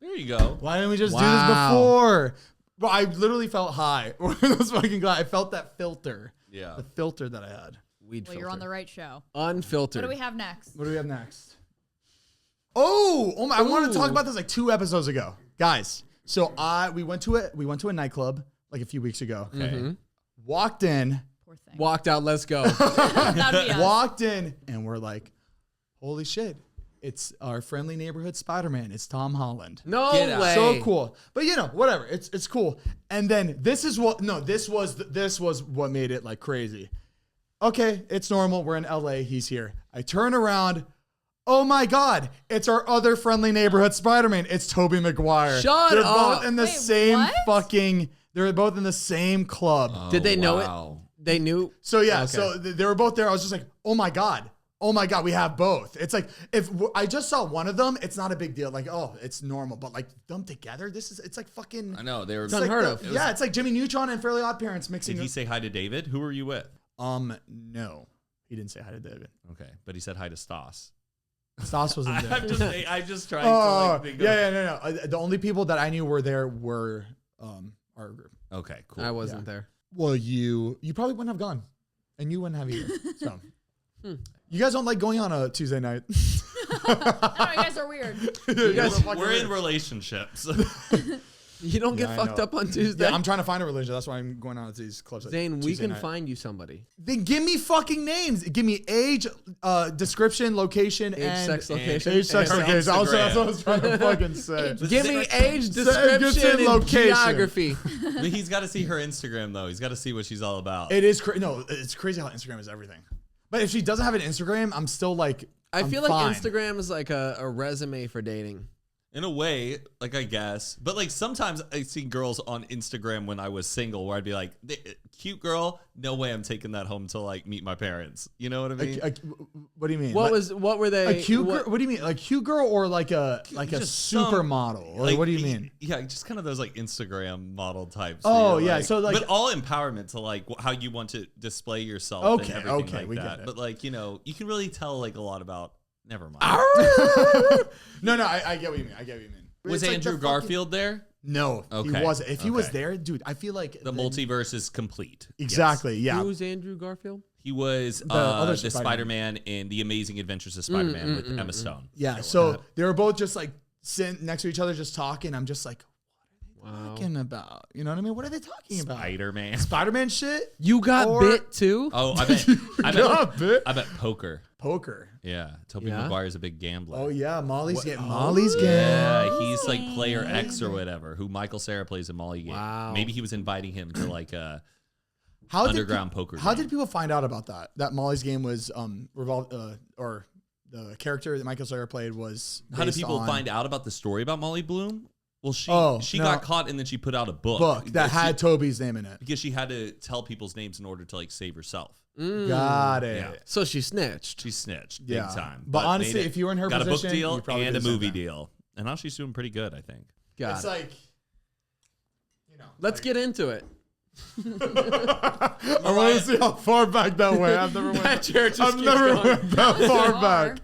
There you go. Why didn't we just do Wow. this before? Bro, I literally felt high. Those fucking glad. I felt that filter. Yeah. The filter that I had. Weed Well, you're on the filter. right show. Unfiltered. What do we have next? What do we have next? Oh my! I wanted to talk Ooh. about this like 2 episodes ago, guys. So we went to a nightclub like a few weeks ago. Okay. Walked in, Poor thing. Walked out. Let's go. That would be us. walked in, and we're like, "Holy shit! It's our friendly neighborhood Spider-Man. It's Tom Holland." No Get out. way. So cool. But you know, whatever. It's cool. And then this was what made it like crazy. Okay, it's normal. We're in LA. He's here. I turn around. Oh my God, it's our other friendly neighborhood Spider-Man. It's Tobey Maguire. Shut They're up. both in the Wait, same what? they're both in the same club. Did they know wow. it? They knew. So yeah, Okay. so they were both there. I was just like, oh my God, we have both. It's like, I just saw one of them, it's not a big deal. Like, oh, it's normal. But like them together, it's like fucking. I know they were. It's like unheard of. Yeah, it's like Jimmy Neutron and Fairly Odd Parents mixing. Did he say hi to David? Who were you with? No, he didn't say hi to David. Okay, but he said hi to Stas. Stas wasn't there. I'm just trying to like think of. No. The only people that I knew were there were our group. Okay, cool. I wasn't there. Well, you probably wouldn't have gone, and you wouldn't have either. So, you guys don't like going on a Tuesday night. I don't know, you guys are weird. You guys are fucking We're in weird. relationships. You don't Yeah, get I fucked know. up on Tuesday. Yeah, I'm trying to find a religion. That's why I'm going on to these clubs. Like Zane, we Tuesday can night. find you somebody. Then give me fucking names. Give me age, description, location, Age, and sex, location. age, sex, and location. That's what I was trying to fucking say. Give me age, Say- description, and location. geography. He's got to see her Instagram though. He's got to see what she's all about. It is no, it's crazy how Instagram is everything. But if she doesn't have an Instagram, I'm still like, I I'm feel like fine. Instagram is like a resume for dating. In a way, like I guess, but like sometimes I see girls on Instagram when I was single where I'd be like, cute girl, no way I'm taking that home to like meet my parents. You know what I mean? What do you mean? What were they? A cute girl? What do you mean? Like cute girl or like a Just some- supermodel? Like, what do you mean? Yeah, just kind of those like Instagram model types. Oh, where you're yeah, so, like- but all embarrassment to like how you want to display yourself. Okay, and everything okay, like we that. get it. But like you know, you can really tell like a lot about. Never mind. No, I get what you mean. I get what you mean. Was It's like Andrew the fucking- Garfield there? No, Okay, he wasn't. If he was okay. there, dude, I feel like The multiverse is complete. Exactly. Yes. Yeah. Who's Andrew Garfield? He was other the Spider-Man. Spider-Man in The Amazing Adventures of Spider-Man with Emma Stone. Yeah. So they were both just like sitting next to each other, just talking. I'm just like, what are they talking about? You know what I mean? What are they talking about? Spider-Man. Spider-Man shit? You got Or- bit too? Oh, I bet. God, bit. I bet poker. Poker. Yeah, Tobey Yeah? Maguire's a big gambler. Oh yeah, Molly's What- getting oh, Molly's game. Yeah, he's like player X or whatever, who Michael Cera plays in Molly game. Wow. Maybe he was inviting him to like a underground poker How game. did people find out about that? That Molly's game was revolved, or the character that Michael Cera played was. How did based people on find out about the story about Molly Bloom? Well, she No. got caught and then she put out a book that had Toby's name in it? because she had to tell people's names in order to like save herself. Got it. Yeah. So she snitched. She snitched big Yeah. time. But honestly, made it. if you were in her got position, a book you deal probably and a did the same movie thing. deal, and now she's doing pretty good, I think. Got It's it. like, Let's get into it. I want to see how far back that went. I've never went. That chair just I've keeps never going. went that far back.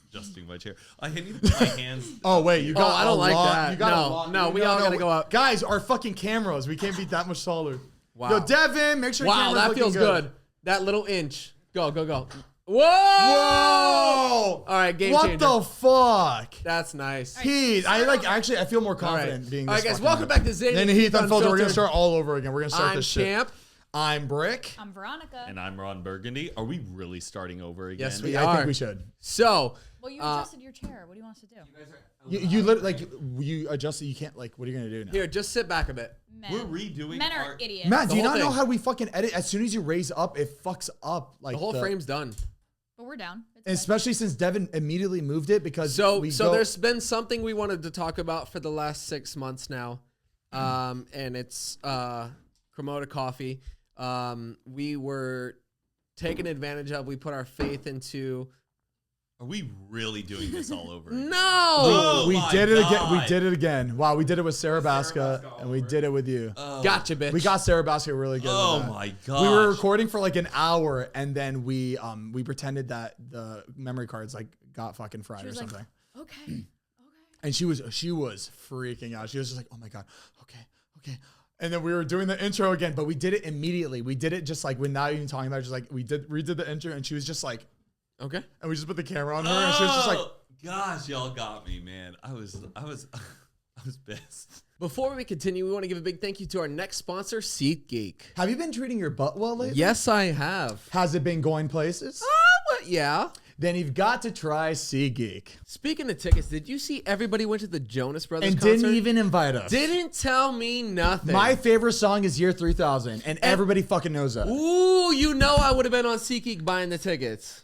Adjusting my chair. I need to put my hands. Oh wait, you got. I don't a like lot. that. You got No, a lot. no, we all gotta go up. Guys, our fucking cameras. We can't be that much taller. Wow. Yo, Devin, make sure. your Wow, camera's that looking feels good. That little inch. Go. Whoa! Whoa! All right, game what changer. the fuck? That's nice. Heath, I like. Actually, I feel more All confident right, being. all This right, guys. fucking Welcome hype. back to Zane. Then and Heath Unfiltered. We're gonna Unfiltered. start all over again. We're gonna start I'm this shit. Champ. I'm Brick. I'm Veronica. And I'm Ron Burgundy. Are we really starting over again? Yes, we I are. think we should. So, Well, you adjusted your chair. What do you want us to do? You like you adjust it. You can't like. What are you gonna do now? here, just sit back a bit. Men. We're redoing Men are our- idiots. Matt, do you whole not know thing. how we fucking edit? As soon as you raise up, it fucks up. Like The whole frame's done. But we're down. It's fine. especially since Devin immediately moved it because So we go, there's been something we wanted to talk about for the last 6 months now, and it's Kramoda coffee. We were taken advantage of. We put our faith into. Are we really doing this all over? No. again? Oh we my did it again. We God. did it again. Wow, we did it with Sarah Baska, and we did it with you. Gotcha, bitch. We got Sarah Baska really good. Oh with that. my god. We were recording for like an hour, and then we pretended that the memory cards like got fucking fried She or was like, something. okay. And she was freaking out. She was just like, "Oh my god, okay." And then we were doing the intro again, but we did it immediately. We did it just like without even talking about it. Just like redid the intro, and she was just like, Okay. and we just put the camera on her, and she was just like, gosh, y'all got me, man. I was pissed. Before we continue, we want to give a big thank you to our next sponsor, SeatGeek. "Have you been treating your butt well lately? Yes, I have. Has it been going places? But yeah. Then you've got to try SeatGeek. Speaking of tickets, did you see everybody went to the Jonas Brothers And concert? didn't even invite us. Didn't tell me nothing. My favorite song is Year 3000, and everybody fucking knows that. Ooh, you know I would have been on SeatGeek buying the tickets.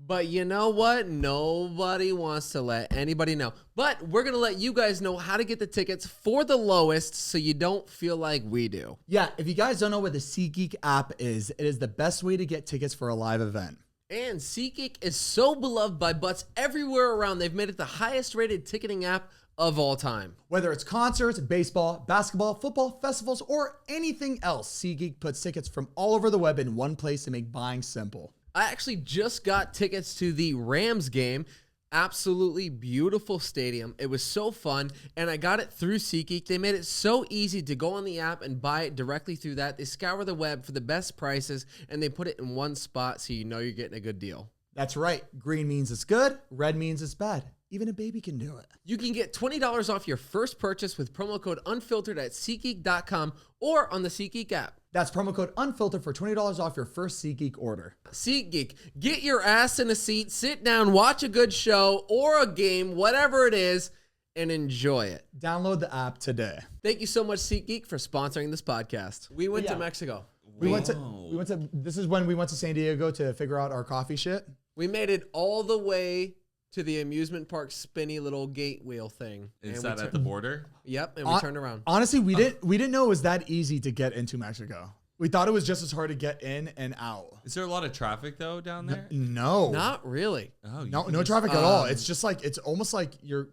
But you know what? Nobody wants to let anybody know. But we're going to let you guys know how to get the tickets for the lowest so you don't feel like we do. Yeah, if you guys don't know what the SeatGeek app is, it is the best way to get tickets for a live event. And SeatGeek is so beloved by butts everywhere around. They've made it the highest rated ticketing app of all time. Whether it's concerts, baseball, basketball, football, festivals, or anything else, SeatGeek puts tickets from all over the web in one place to make buying simple. I actually just got tickets to the Rams game. Absolutely beautiful stadium. It was so fun, and I got it through SeatGeek. They made it so easy to go on the app and buy it directly through that. They scour the web for the best prices, and they put it in one spot so you know you're getting a good deal. That's right. Green means it's good. Red means it's bad. Even a baby can do it. You can get $20 off your first purchase with promo code UNFILTERED at SeatGeek.com or on the SeatGeek app. That's promo code UNFILTERED for $20 off your first SeatGeek order. SeatGeek, get your ass in a seat, sit down, watch a good show or a game, whatever it is, and enjoy it. Download the app today. Thank you so much, SeatGeek, for sponsoring this podcast. We went to Mexico. We went to this is when we went to San Diego to figure out our coffee shit. We made it all the way to the amusement park spinny little gate wheel thing. Is And that we at the border? Yep, and we turned around. Honestly, we didn't know it was that easy to get into Mexico. We thought it was just as hard to get in and out. Is there a lot of traffic though down there? No. Not really. Oh, you No, can no just- traffic at all. It's just like it's almost like you're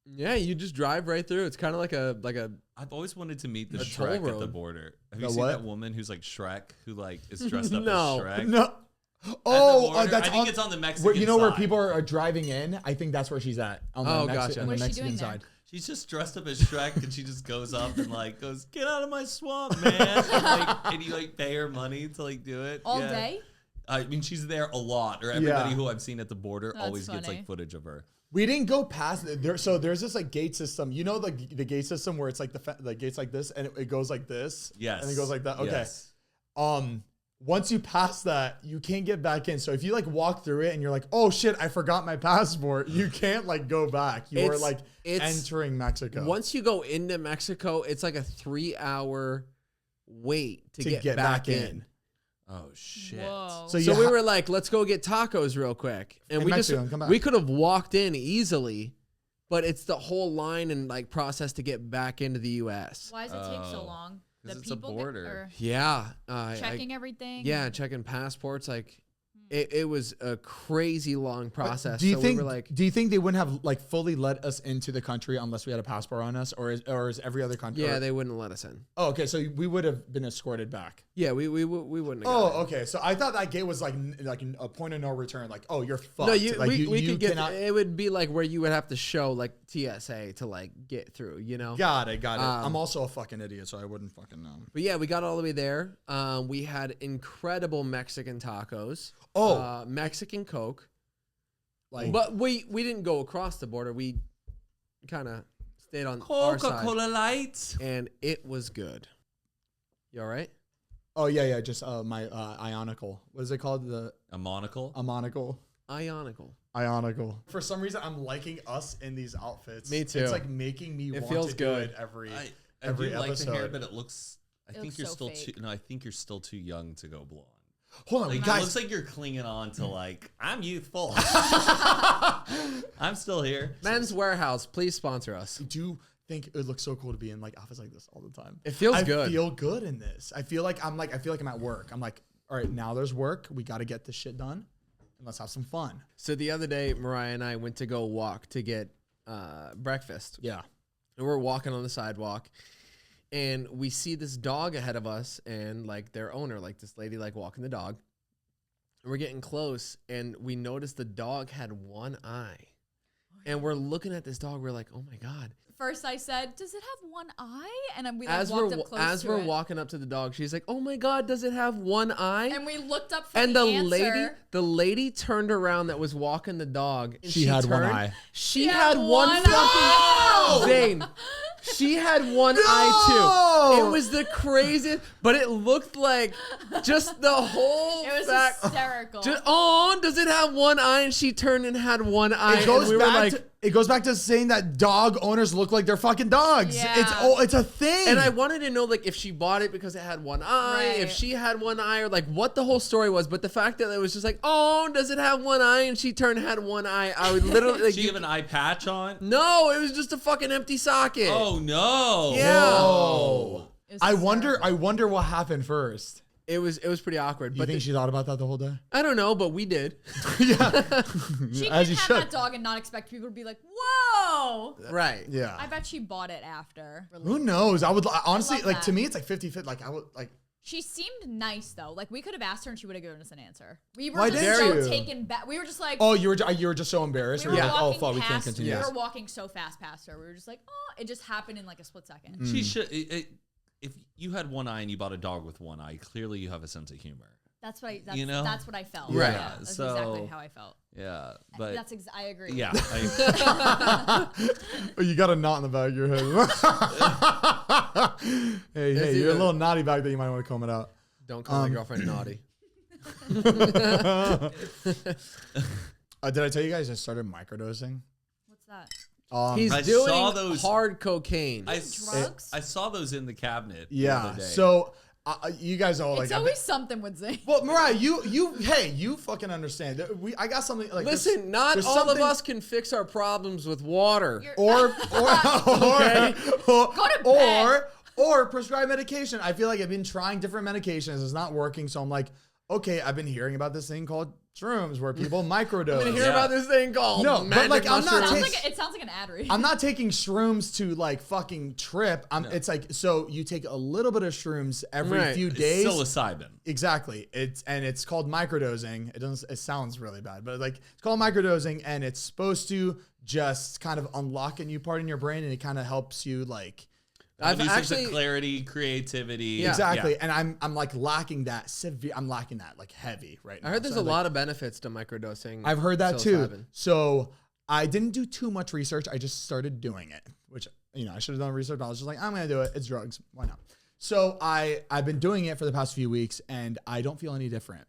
Yeah, you just drive right through. It's kind of like a I've always wanted to meet the A toll Shrek at the road. border. Have The you seen what? that woman who's like Shrek, who like is dressed up No. as Shrek? no. At Oh, the border? that's I think it's on the Mexican where, you know where side. people are driving in. I think that's where she's at. On the Oh, gotcha. on the What is she Mexican doing there? side. She's just dressed up as Shrek, and she just goes up and like goes, "Get out of my swamp, man!" and you like pay her money to like do it All Yeah. day? I mean, she's there a lot. Or everybody Yeah. who I've seen at the border That's always gets funny. like footage of her. We didn't go past there. So there's this like gate system. You know the gate system where it's like the gates like this and it goes like this. Yes. And it goes like that. Okay. Yes. Once you pass that, you can't get back in. So if you like walk through it and you're like, oh shit, I forgot my passport, you can't like go back. You are It's- like it's- entering Mexico. Once you go into Mexico, it's like a 3-hour wait to get back in. Oh shit. Whoa. So So we were like, let's go get tacos real quick. And Hey, we Mexican, come just back. we could have walked in easily, but it's the whole line and like process to get back into the US. Why does it take so Oh. long? 'Cause The it's a people border. Yeah. checking everything. Yeah, checking passports. Like it was a crazy long process. Do you so think? we were like, Do you think they wouldn't have like fully let us into the country unless we had a passport on us, or is every other country? yeah, they wouldn't let us in. Oh, okay. So we would have been escorted back. Yeah, we wouldn't have Oh, gotten in. okay. So I thought that gate was like a point of no return. Like, oh, you're fucked. No, like, we could get. cannot. It would be like where you would have to show like TSA to like get through. You know. Got it. I'm also a fucking idiot, so I wouldn't fucking know. But yeah, we got all the way there. We had incredible Mexican tacos. Oh. Mexican Coke. Like, But we didn't go across the border. We kind of stayed on our side, Coca-Cola Light. and it was good. You all right? oh yeah. Just my ionical. What is it called? The A monocle. monocle. Ionical. For some reason, I'm liking us in these outfits. Me too. It's like making me It want feels to do good. it every I every do like episode. the hair, but it looks. I think looks you're so still fake. too. No, I think you're still too young to go blonde. Hold on, Like, it guys. looks like you're clinging on to like I'm youthful. I'm still here. Men's Warehouse, please sponsor us. I do think it would look so cool to be in like outfits like this all the time. It feels good. I feel good in this. I feel like I'm at work. I'm like, all right, now there's work. We got to get this shit done, and let's have some fun. So the other day, Mariah and I went to go walk to get breakfast. Yeah. And we're walking on the sidewalk, and we see this dog ahead of us, and like their owner, like this lady, like walking the dog. And we're getting close, and we noticed the dog had one eye. And we're looking at this dog. We're like, oh my God. First, I said, "Does it have one eye?" And then we As walked we're up close as to we're it. walking up to the dog, she's like, "Oh my God, does it have one eye?" And we looked up for And the the answer. lady turned around that was walking the dog. And She had one turned- eye. She had had one one fucking eye. Zane. She had one eye too. It was the craziest, but it looked like just the whole It was fact. hysterical. Oh, does it have one eye? And she turned and had one eye. It goes and we were back. like, It goes back to saying that dog owners look like they're fucking dogs. Yeah. It's a thing. and I wanted to know like if she bought it because it had one eye, if Right. she had one eye, or like what the whole story was. But the fact that it was just like, oh, does it have one eye? And she turned and had one eye. I would literally like, Do you have an eye patch on? no, it was just a fucking empty socket. Oh no! Yeah. Oh. It was I wonder hysterical. what happened first. It was pretty awkward. You But think she thought about that the whole day? I don't know, but we did. Yeah. She As can you have should. that dog and not expect people to be like, "Whoa!" Right. Yeah. I bet she bought it after. Who knows? I would honestly love like to that. me it's like 50-50. Like I would like She seemed nice though. Like we could have asked her and she would have given us an answer. We were Why just didn't so you? taken back. We were just like, oh you were just so embarrassed. we Or were you're like, oh walking fuck, we can't past. continue. We this. were walking so fast past her. We were just like, oh, it just happened in like a split second. Mm. She should. If you had one eye and you bought a dog with one eye, clearly you have a sense of humor. That's what You know? that's what I felt. Right. Yeah, that's So- exactly how I felt. Yeah, but I agree. yeah, Oh, you got a knot in the back of your head. hey, It's you're a either- little naughty back there. You might want to comb it out. Don't call my girlfriend naughty. Did I tell you guys I started microdosing? What's that? He's I doing saw those- hard cocaine. Drugs? I saw those in the cabinet. the Yeah. other day. So you guys all like. It's always something with Zane. well, Mariah, you fucking understand. I got something like. Listen, not there's all of something- us can fix our problems with water. Or prescribe medication. I feel like I've been trying different medications. It's not working. So I'm like, okay, I've been hearing about this thing called shrooms where people microdose. I hear Yeah. about this thing called No, but, magic like, I'm not mushrooms. It sounds like an ad read. I'm not taking shrooms to like fucking trip. It's like, so you take a little bit of shrooms every Right. few It's days. psilocybin. Exactly. It's called microdosing. It sounds really bad, but like it's called microdosing, and it's supposed to just kind of unlock a new part in your brain, and it kind of helps you like I've New sense of actually clarity, creativity. Yeah. exactly. Yeah. And I'm like lacking that severe. I'm lacking that like heavy right now. I heard there's So a like, lot of benefits to microdosing. I've heard that too. psilocybin. So I didn't do too much research. I just started doing it, which I should have done research. But I was just like, I'm gonna do it. It's drugs. Why not? So I've been doing it for the past few weeks, and I don't feel any different.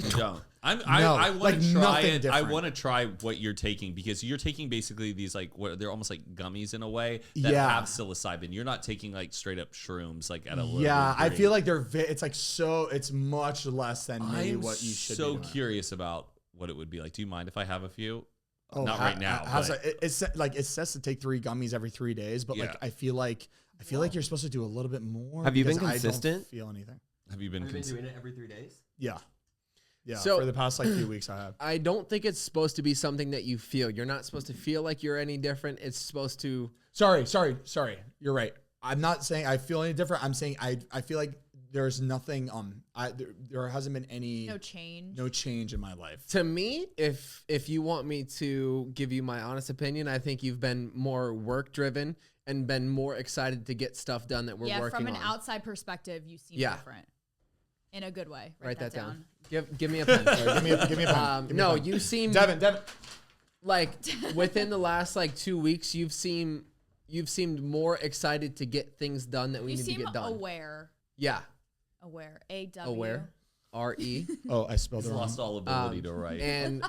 Don't. I want like to try nothing it. I different. want to try what you're taking because you're taking basically these like what they're almost like gummies in a way that Yeah. have psilocybin. You're not taking like straight up shrooms like at a low Yeah, I degree. feel like it's like so it's much less than maybe I'm what you should. so be doing. curious about what it would be like. Do you mind if I have a few? Oh, Not right now. how's but- it's like it says to take 3 gummies every 3 days, but like Yeah. I feel like you're supposed to do a little bit more. Have you been because consistent? I don't feel anything. have you been? Have you been doing it every 3 days? Yeah. Yeah. So- for the past like few weeks, I have. I don't think it's supposed to be something that you feel. You're not supposed to feel like you're any different. It's supposed to. Sorry. You're right. I'm not saying I feel any different. I'm saying I feel like there's nothing. There hasn't been any No change. no change in my life. To me, if you want me to give you my honest opinion, I think you've been more work driven and been more excited to get stuff done that we're Yeah, working from an on. outside perspective, you seem Yeah. different. In a good way. Write that down. Give me a pen. Give me a pen. Give me a No, pen. you seem Devin. like within the last like 2 weeks, you've seemed more excited to get things done that we You need to seem get done. aware. Yeah, Aware. A-W. aware. RE. Oh, I spelled He's it wrong. lost all ability to write. And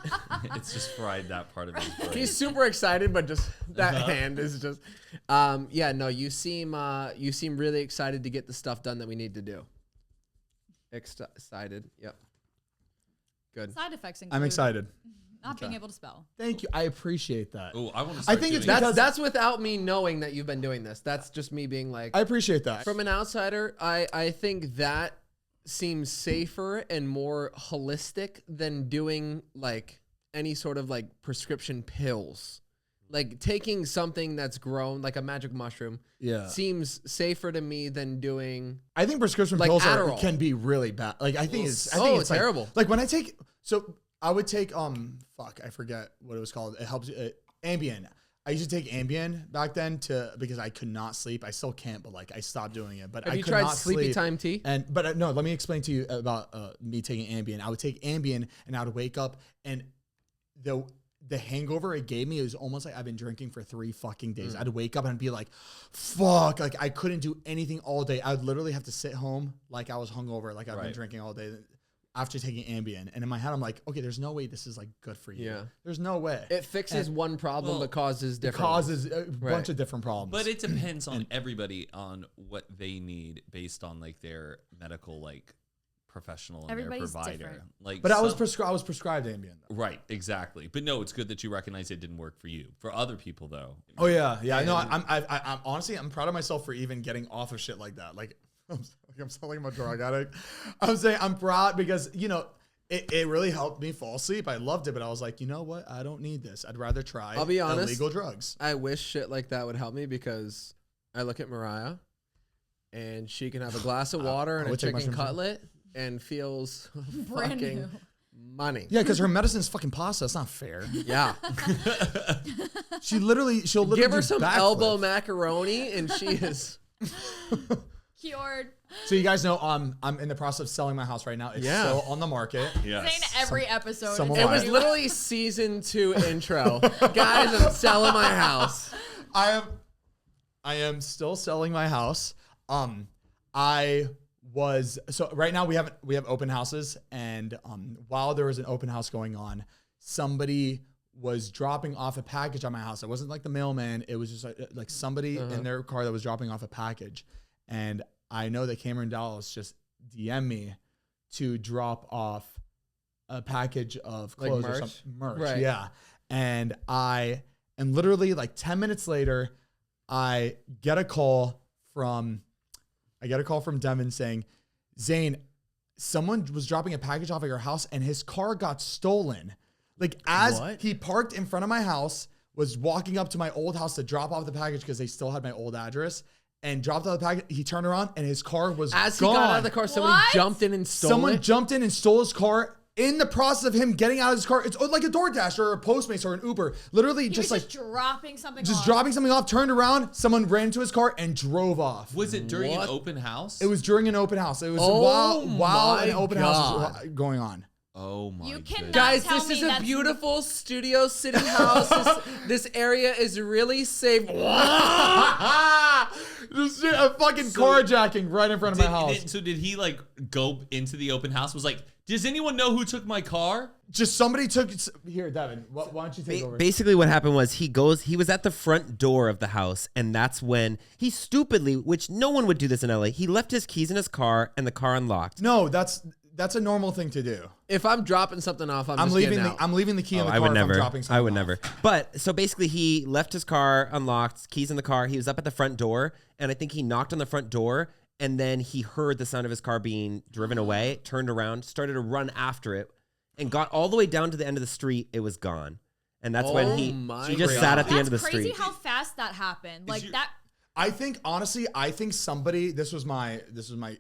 It's just fried that part of his brain. he's super excited, but just that hand is just. Yeah, no, you seem really excited to get the stuff done that we need to do. Excited. Yep. Good. Side effects include I'm excited. not being able to spell. Thank you. I appreciate that. Oh, I want to. I think it's doing because- That's without me knowing that you've been doing this. That's just me being like. I appreciate that. From an outsider, I think that seems safer and more holistic than doing like any sort of like prescription pills. Like taking something that's grown like a magic mushroom Yeah. seems safer to me than doing. I think prescription Like pills Adderall. can be really bad. Like I think it's it's like- terrible. Like when I take I would take I forget what it was called. It helps Ambien. I used to take Ambien back then because I could not sleep. I still can't, but like I stopped doing it. But Have I you could tried not Sleepy sleep. Time tea? But no, let me explain to you about me taking Ambien. I would take Ambien and I would wake up and the hangover it gave me was almost like I've been drinking for 3 fucking days. I'd wake up and be like, fuck, like I couldn't do anything all day. I'd literally have to sit home like I was hungover, like I've been drinking all day after taking Ambien. And in my head, I'm like, okay, there's no way this is like good for you. Yeah. There's no way. It fixes one problem well, but causes It different. causes a bunch of different problems. But it depends on everybody on what they need based on like their medical like professional and Everybody's their provider. different. Like, But I was some- prescribed Ambien though. right, exactly. But no, it's good that you recognize it didn't work for you. For other people though. Oh yeah. No, I'm honestly I'm proud of myself for even getting off of shit like that. Like I'm sounding like I'm a drug addict. I'm saying I'm proud because it really helped me fall asleep. I loved it, but I was like, you know what? I don't need this. I'd rather try I'll be honest. illegal drugs. I wish shit like that would help me because I look at Mariah and she can have a glass of water and a would take chicken mushrooms, yeah. cutlet and feels Brand fucking new. money. Yeah, because her medicine is fucking pasta. It's not fair. Yeah. She'll literally Give her do some backflips. elbow macaroni and she is. Cured. So you guys know I'm in the process of selling my house right now. It's Yeah. still on the market. Yes. Saying every episode. someone is It Why? was new. literally season 2 intro. Guys, I'm selling my house. I am still selling my house. I was so right now we have open houses, and while there was an open house going on, somebody was dropping off a package on my house. It wasn't like the mailman. It was just like somebody in their car that was dropping off a package. And I know that Cameron Dallas just DM'd me to drop off a package of Like clothes or merch? something. Merch. Right. Yeah. And literally like 10 minutes later, I get a call from Devin saying, Zane, someone was dropping a package off at your house and his car got stolen. Like as What? he parked in front of my house, was walking up to my old house to drop off the package because they still had my old address, and dropped off the package. He turned around and his car was As gone. he got out of the car, somebody What? jumped in and stole Someone it. jumped in and stole his car. In the process of him getting out of his car, it's like a DoorDash or a Postmates or an Uber. Literally He just was like dropping something just off. dropping something off, turned around, someone ran into his car and drove off. Was it during What? an open house? It was during an open house. It was Oh while my an open house was God. going on. Oh my You goodness. cannot Guys, tell this me is a that's- beautiful studio city house. This area is really safe. Just a fucking carjacking right in front of my house. Did he like go into the open house? Was like, does anyone know who took my car? Just somebody took here, Devin. Why don't you take over? Basically, what happened was he was at the front door of the house, and that's when he stupidly, which no one would do this in LA, he left his keys in his car and the car unlocked. No, that's a normal thing to do. If I'm dropping something off, I'm just leaving getting out. I'm leaving the key in the I car would if never. I'm dropping something I would off. never. But so basically, he left his car unlocked, keys in the car. He was up at the front door, and I think he knocked on the front door, and then he heard the sound of his car being driven away, turned around, started to run after it, and got all the way down to the end of the street. It was gone, and that's when he just sat at the end of the That's street. crazy how fast that happened. Like that. I think honestly, somebody. This was my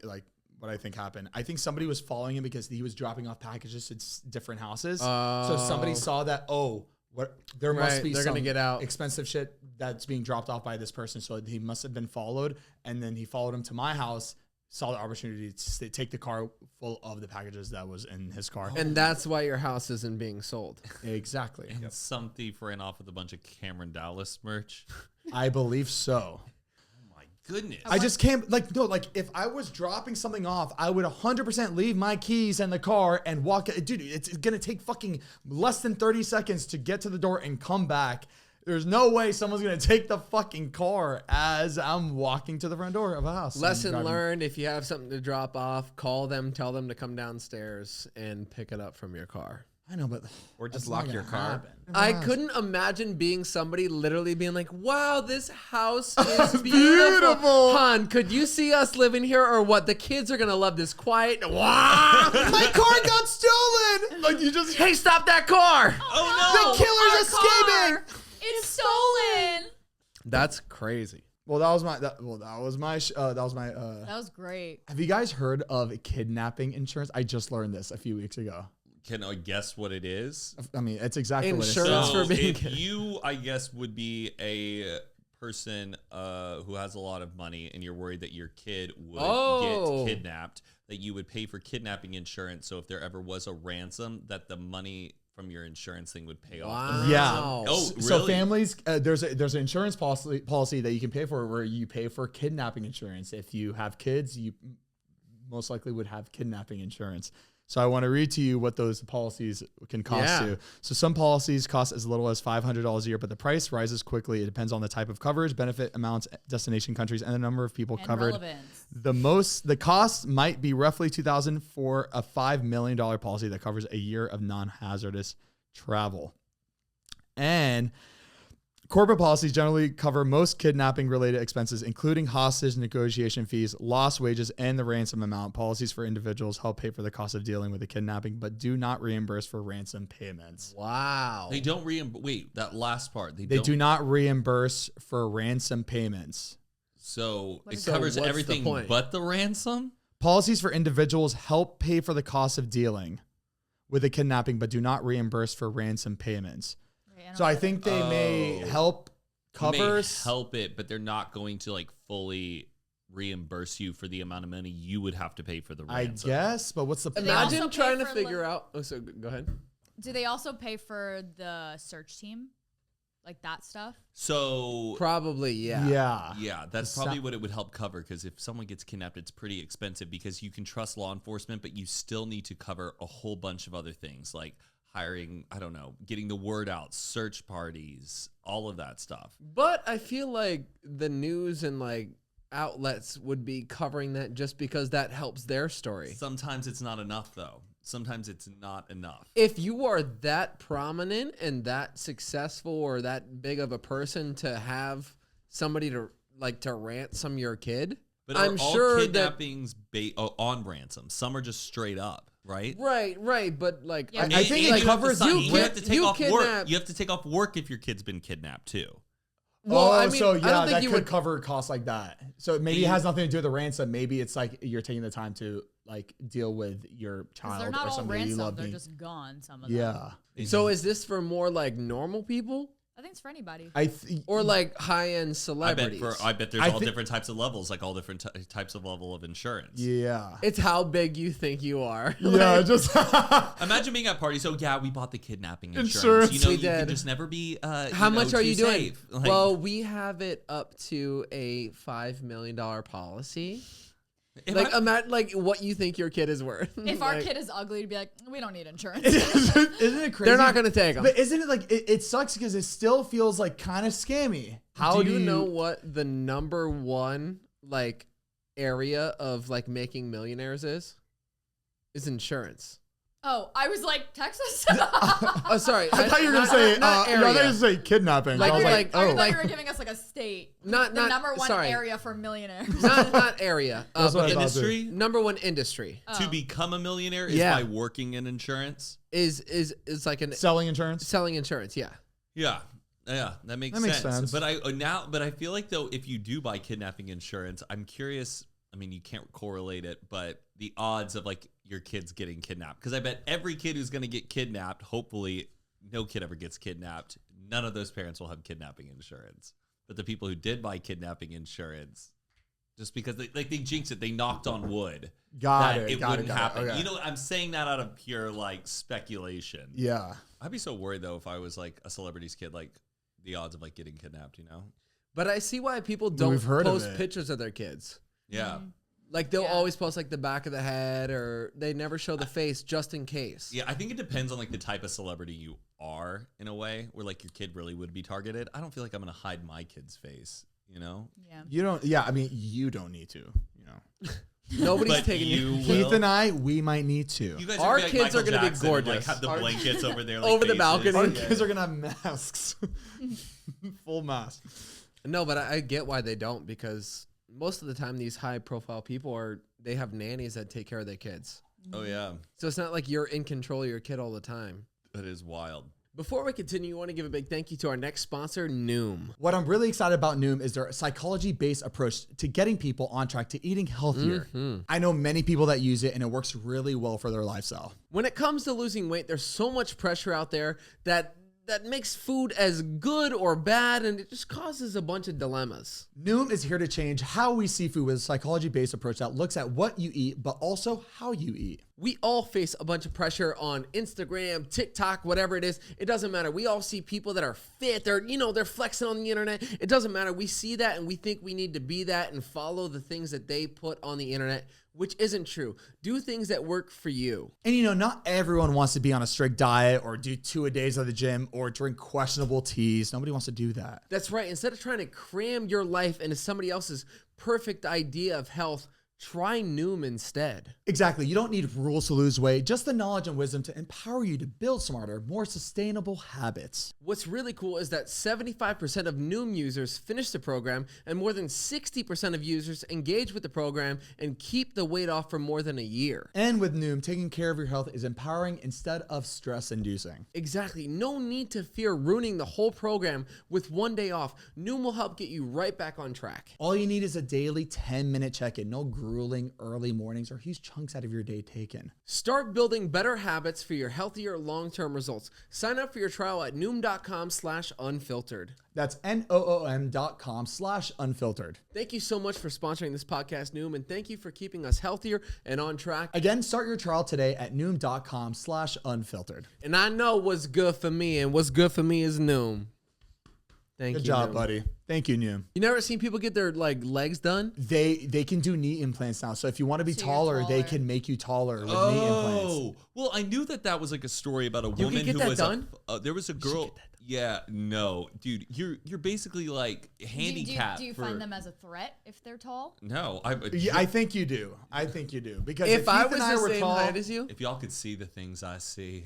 like what I think happened. I think somebody was following him because he was dropping off packages to different houses. So somebody saw that. Oh, what? There must be they're some gonna get out. expensive shit that's being dropped off by this person. So he must have been followed, and then he followed him to my house. Saw the opportunity to take the car full of the packages that was in his car. And that's why your house isn't being sold. Exactly. And some thief ran off with a bunch of Cameron Dallas merch. I believe so. Oh my goodness. I just can't, like, no, like, if I was dropping something off, I would 100% leave my keys in the car and walk. Dude, it's going to take fucking less than 30 seconds to get to the door and come back. There's no way someone's going to take the fucking car as I'm walking to the front door of a house. Lesson learned, if you have something to drop off, call them, tell them to come downstairs and pick it up from your car. I know, but Or just that's lock not your gonna car. happen. I couldn't imagine being somebody literally being like, wow, this house is beautiful. Hon, could you see us living here or what? The kids are going to love this quiet. Wow. My car got stolen. Like, you just, Hey, stop that car. Oh the killer's escaping. It's stolen. That's crazy. Well, that was my, that was my, That was great. have you guys heard of kidnapping insurance? I just learned this a few weeks ago. Can I guess what it is? I mean, it's exactly Insurance what it So says. for being if you, I guess, would be a person who has a lot of money and you're worried that your kid would get kidnapped, that you would pay for kidnapping insurance. So if there ever was a ransom, that the money from your insurance thing would pay off. Wow. Yeah. Oh, So really? families, there's an insurance policy that you can pay for where you pay for kidnapping insurance. If you have kids, you most likely would have kidnapping insurance. So I want to read to you what those policies can cost you. So some policies cost as little as $500 a year, but the price rises quickly. It depends on the type of coverage, benefit amounts, destination countries, and the number of people And covered. relevance. The cost might be roughly $2,000 for a $5 million policy that covers a year of non-hazardous travel. And corporate policies generally cover most kidnapping related expenses, including hostage negotiation fees, lost wages, and the ransom amount. Policies for individuals help pay for the cost of dealing with the kidnapping, but do not reimburse for ransom payments. Wow. They don't reimburse. Wait, that last part. They do not reimburse for ransom payments. So it So covers what's the everything point? but the ransom? Policies for individuals help pay for the cost of dealing with the kidnapping, but do not reimburse for ransom payments. So I think they may help cover. May help it, but they're not going to like fully reimburse you for the amount of money you would have to pay for the I ransom. guess, but what's the they point? also Imagine pay trying to for figure out. Oh, so go ahead. Do they also pay for the search team? Like that stuff? So Probably, yeah. Yeah. that's The probably what it would help cover, because if someone gets kidnapped, it's pretty expensive because you can trust law enforcement, but you still need to cover a whole bunch of other things like hiring, I don't know, getting the word out, search parties, all of that stuff. But I feel like the news and like outlets would be covering that just because that helps their story. Sometimes it's not enough, though. Sometimes it's not enough. If you are that prominent and that successful or that big of a person to have somebody to ransom your kid, But I'm all sure that kidnappings on ransom. Some are just straight up, right? right, but like Yeah. I think it covers you. you have to take you off work. kidnap- You have to take off work if your kid's been kidnapped too. Well, I mean, so I yeah, don't think that you could would cover costs like that. So maybe it has nothing to do with the ransom. Maybe it's like you're taking the time to like deal with your Because child they're not or all somebody you love. ransomed. They're just gone, some of them. Yeah. So is this for more like normal people? I think it's for anybody. Or like high-end celebrities. I bet there's all different types of levels, like all different types of level of insurance. Yeah. It's how big you think you are. Yeah, just Imagine being at parties. Oh yeah, we bought the kidnapping insurance. Insurance. You know, We you can did. just never be. How much are too you doing? safe. Like, Well, we have it up to a $5 million policy. if Like, I- imagine like what you think your kid is worth. If our Like, kid is ugly, to be like, we don't need insurance. isn't it crazy? they're not gonna take them. But isn't it like it sucks because it still feels like kind of scammy. How do you know what the number one like area of like making millionaires is? Is insurance. Oh, I was like, Texas? Oh, sorry. I thought you were gonna say. not I thought you were area. gonna say kidnapping. Like- I was like- I oh. thought you were giving us like a state. Not- the not- number one sorry. area for millionaires. not area. That's what But I thought too. industry number one industry to become a millionaire is Yeah. by working in insurance. is like an Selling insurance. selling insurance. Yeah. Yeah. Yeah, that makes sense. But I feel like though, if you do buy kidnapping insurance, I'm curious. I mean, you can't correlate it, but the odds of like your kids getting kidnapped, because I bet every kid who's going to get kidnapped, hopefully no kid ever gets kidnapped. None of those parents will have kidnapping insurance. But the people who did buy kidnapping insurance, just because they jinxed it, they knocked on wood Got that it. it Got wouldn't it. happen. Okay. You know, I'm saying that out of pure like speculation. Yeah. I'd be so worried though if I was like a celebrity's kid, like the odds of like getting kidnapped, you know? But I see why people don't We've heard of post it. pictures of their kids. Yeah. Like they'll Yeah. always post like the back of the head, or they never show the face just in case. Yeah, I think it depends on like the type of celebrity you are in a way where like your kid really would be targeted. I don't feel like I'm going to hide my kid's face, you know? Yeah. You don't. Yeah. I mean, you don't need to. You know. Nobody's But taking you Heath will. and I, we might need to. You guys Our are gonna be kids are Michael gonna be Jackson and, like gorgeous. have the Our- blankets over their like, Over the faces. balcony. Our Yeah. kids are gonna have masks. Full mask. No, but I get why they don't, because most of the time these high profile people they have nannies that take care of their kids. Oh yeah, So it's not like you're in control of your kid all the time. that is wild. Before we continue, I want to give a big thank you to our next sponsor, Noom. What I'm really excited about Noom is their psychology-based approach to getting people on track to eating healthier. I know many people that use it, and it works really well for their lifestyle. When it comes to losing weight, there's so much pressure out there that makes food as good or bad, and it just causes a bunch of dilemmas. Noom is here to change how we see food with a psychology-based approach that looks at what you eat, but also how you eat. We all face a bunch of pressure on Instagram, TikTok, whatever it is. It doesn't matter. We all see people that are fit. They're flexing on the internet. It doesn't matter. We see that and we think we need to be that and follow the things that they put on the internet, which isn't true. Do things that work for you. And not everyone wants to be on a strict diet or do 2-a-days at the gym or drink questionable teas. Nobody wants to do that. That's right. Instead of trying to cram your life into somebody else's perfect idea of health, try Noom instead. Exactly. You don't need rules to lose weight, just the knowledge and wisdom to empower you to build smarter, more sustainable habits. What's really cool is that 75% of Noom users finish the program, and more than 60% of users engage with the program and keep the weight off for more than a year. And with Noom, taking care of your health is empowering instead of stress-inducing. Exactly. No need to fear ruining the whole program with one day off. Noom will help get you right back on track. All you need is a daily 10-minute check-in. No grueling early mornings or huge chunks out of your day taken. Start building better habits for your healthier long-term results. Sign up for your trial at noom.com/unfiltered. That's NOOM.com/unfiltered. Thank you so much for sponsoring this podcast, Noom, and thank you for keeping us healthier and on track. Again, start your trial today at Noom.com/unfiltered. And I know what's good for me, and what's good for me is Noom. Thank Good you, job, Noom. buddy. Thank you, Noom. You never seen people get their legs done? They can do knee implants now. So if you want to be So you're taller, they taller. can make you taller with knee implants. Oh, well, I knew that was like a story about a can woman get who that was done? there was a girl. Yeah, no, dude, you're basically like handicapped. Do you for, find them as a threat if they're tall? No, Yeah, I think you do. I think you do. Because If I Heath was and I the were same tall, height as you, if y'all could see the things I see,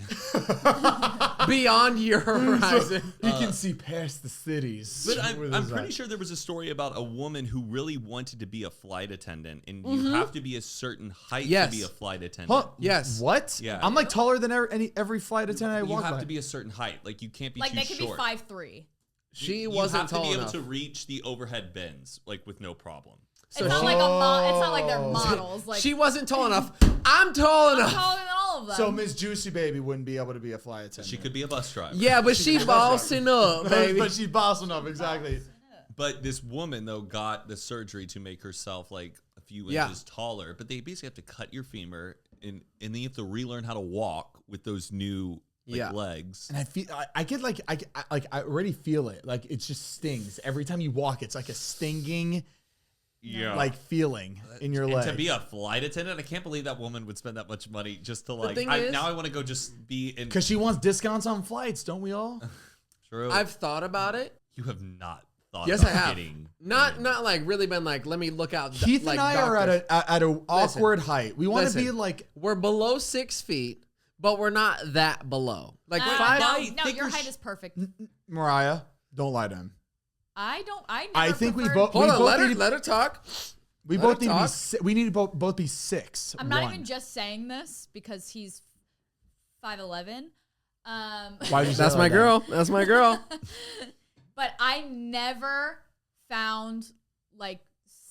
beyond your horizon. he can see past the cities. but with I'm his pretty eyes. sure there was a story about a woman who really wanted to be a flight attendant, and you have to be a certain height Yes. to be a flight attendant. Huh? Yes. What? Yeah. I'm like taller than every flight attendant I You walk have by. to be a certain height. Like you can't be Like too they could short. be 5'3". She You wasn't have to tall be able enough. to reach the overhead bins like with no problem. It's not like it's not like they're models. Like She wasn't tall enough. I'm tall I'm enough. taller than all all of them. So Miss Juicy Baby wouldn't be able to be a flight attendant. She could be a bus driver. Yeah, but she bossing up, baby. But she's bossing up, exactly. But this woman though got the surgery to make herself like a few Yeah. inches taller. But they basically have to cut your femur and then you have to relearn how to walk with those new legs. And I feel I get like I already feel it. Like it just stings every time you walk. It's like a stinging, like feeling in your leg. And to be a flight attendant, I can't believe that woman would spend that much money just to like. thing is- now I want to go just be in. Because she wants discounts on flights, don't we all? True. I've thought about it. You have not thought. Yes, about I have. getting Not like really been like, let me look out. Heath like and I doctors. are at an awkward height. We want to be Listen. like We're below 6 feet, but we're not that below. Like No, 5. no, thicker your height is perfect. Mariah. Don't lie to him. I don't. I think we both. Hold we on, both need to- let her talk. We Let both her need to be. talk. We need to both be 6. I'm not even just saying this because he's 5'11". Why did you say That's it my like that? girl. That's my girl. But I never found like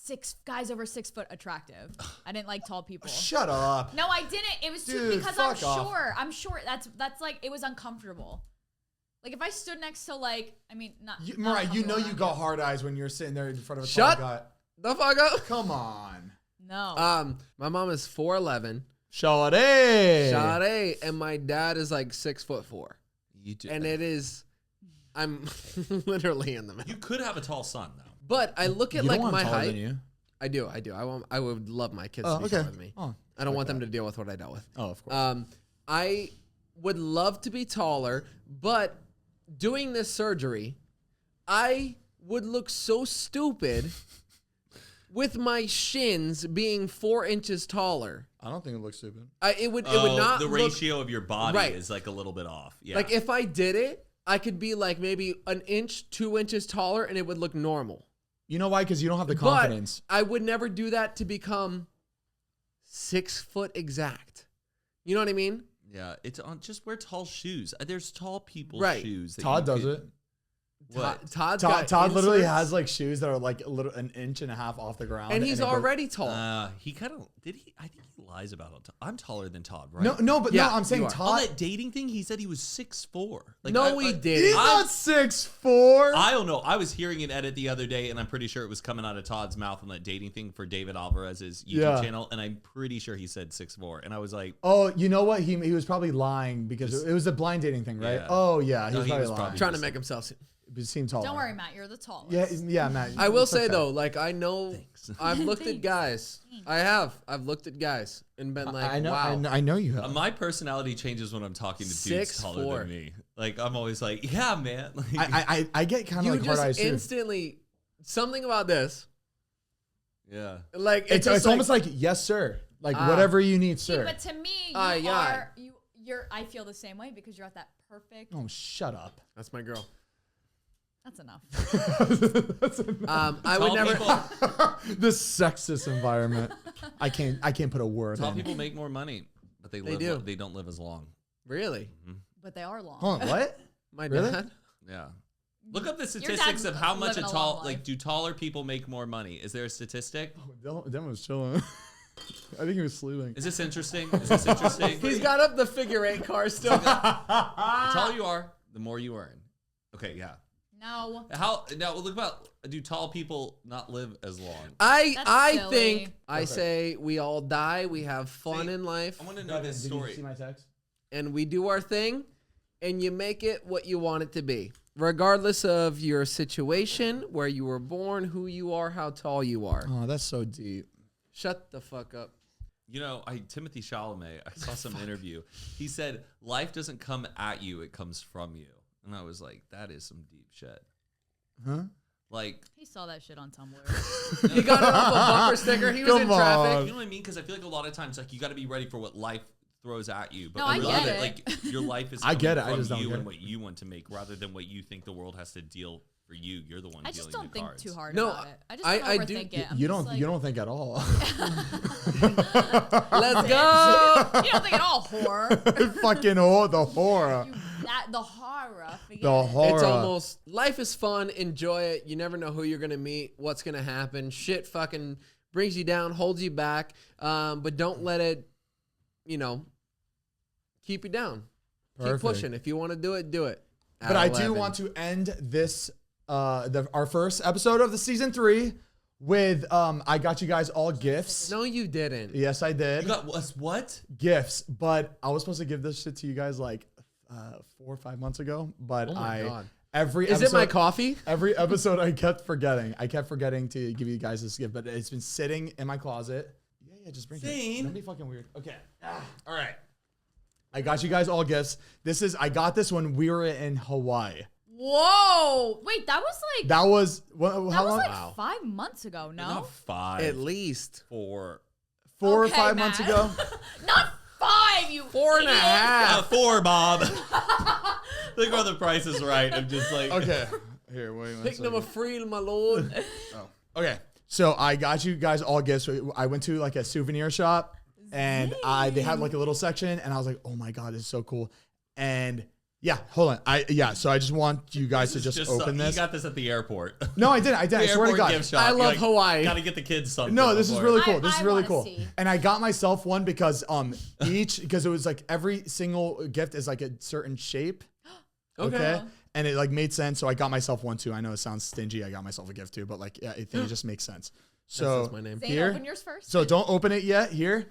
6 guys over 6 foot attractive. I didn't like tall people. Shut up. No, I didn't. It was too Dude, because I'm fuck off. sure. I'm sure that's like it was uncomfortable. Like if I stood next to like, I mean, not. not Mariah, you know uncomfortable, you got hard eyes when you're sitting there in front of a Shut tall guy. The fuck up. Come on. No. My mom is 4'11", Sade. Sade, and my dad is like 6'4", You do. and it is. I'm literally in the middle. You could have a tall son though. But I look at You like don't want my taller height. than you. I do. I would love my kids Oh, to be okay. taller than me. Oh, I don't want them to deal with what I dealt with. Oh, of course. I would love to be taller, but doing this surgery, I would look so stupid with my shins being 4 inches taller. I don't think it looks stupid. It would not The look, ratio of your body Right. is like a little bit off. Yeah. like if I did it, I could be like maybe 1 inch, 2 inches taller, and it would look normal. You know why? Because you don't have the confidence. But I would never do that to become 6 foot exact. You know what I mean? yeah. It's on. Just wear tall shoes. There's tall people's Right. shoes. That Todd you does could- it. What? Todd literally inserts, has like shoes that are like an inch and a half off the ground. and he's it goes- already tall. He kind of did. I think he lies about it. I'm taller than Todd, right? No, but Yeah, no, I'm saying you are. On Todd. that dating thing, he said he was 6'4". Like, No, he didn't. He's not 6'4". I don't know. I was hearing an edit the other day, and I'm pretty sure it was coming out of Todd's mouth on that dating thing for David Alvarez's YouTube Yeah. channel, and I'm pretty sure he said 6'4". And I was like, Oh, you know what? He was probably lying because it was a blind dating thing, right? Yeah. Oh yeah, he No, was he probably was lying. probably- Trying to make himself. It seemed taller. Don't worry, Matt. You're the tallest. Yeah, Matt. I will it's say okay. though, like I know Thanks. I've looked at Thanks. guys. I have. I've looked at guys and been like, I know, wow. I know you have. my personality changes when I'm talking to dudes 6'4". taller than me. Like, I'm always like, yeah, man. Like, I get kind You of like hard eyes just too. instantly something about this. yeah. Like It's just almost like yes, sir. Like Ah. whatever you need, See, sir. but to me, you yeah. are you're. I feel the same way because you're at that perfect. Oh, shut up. that's my girl. That's enough. I would Tall never. people, This sexist environment. I can't put a word tall in. people make more money, but they do. They don't live as long. Really, But they are long. Hold on, what? my Really? dad. Yeah. Look up the Your statistics dad's of how much living a tall, long like, life. do taller people make more money? Is there a statistic? Dem was chilling. I think he was sleeping. Is this interesting? Is this interesting? He's got up the figure 8 car still. The taller you are, the more you earn. Okay, yeah. No. How now? Look about. Do tall people not live as long? That's I silly. think I say we all die. We have fun See, in life, I want to know this story. my text? and we do our thing, and you make it what you want it to be, regardless of your situation, where you were born, who you are, how tall you are. Oh, that's so deep. Shut the fuck up. You know, Timothy Chalamet. I saw some interview. He said, "Life doesn't come at you; it comes from you." And I was like, "That is some deep shit." Huh? Like, He saw that shit on Tumblr. He got it off a bumper sticker. He was in Come traffic. you know what I mean? Because I feel like a lot of times, like, you got to be ready for what life throws at you. But No, I really, get it. like, your life is I get coming it, I from just don't you get and it. what you want to make, rather than what you think the world has to deal for you. You're the one. I just dealing don't the think cards. too hard No, about it. I just I don't do- overthink it. I'm You just don't like, you don't think at all. Let's go. You don't think at all, whore. Fucking the horror. The horror. Forget The it. horror. It's almost life is fun. Enjoy it. You never know who you're gonna meet, what's gonna happen. Shit fucking brings you down, holds you back. But don't let it, keep you down. Perfect. Keep pushing. If you want to do it, do it. But I do want to end this our first episode of the season 3 with I got you guys all gifts. No, you didn't. Yes, I did. You got us what? Gifts, but I was supposed to give this shit to you guys like 4 or 5 months ago, but Oh my God. every Is episode, it my coffee? every episode I kept forgetting. I kept forgetting to give you guys this gift, but it's been sitting in my closet. Yeah, just bring Zane. it. Don't be fucking weird. Okay. All right. I got you guys all gifts. I got this when we were in Hawaii. Whoa! Wait, that was like That was that how was long? like 5 months ago. No, Not 5. At least. 4. 4 or Okay, 5 months Matt. ago. not 5. You 4.5. 4, Bob. Look where the price is right. I'm just like, Okay. Here, wait. one Pick number second. 3, my lord. Okay. So I got you guys all gifts. I went to like a souvenir shop and they had like a little section and I was like, oh my God, this is so cool. And yeah, hold on. So I just want you guys to just open this. You got this at the airport. No, I didn't. I The swear to airport God. gift shop. I You're love like, Hawaii. Gotta get the kids something. No, this is before. really cool. This is I really wanna cool. see. And I got myself one because because it was like every single gift is like a certain shape. Okay. And it like made sense. So I got myself one too. I know it sounds stingy. I got myself a gift too, but like, yeah, I think it just makes sense. So That's my name. Zane, here. open yours first. So don't open it yet. Here.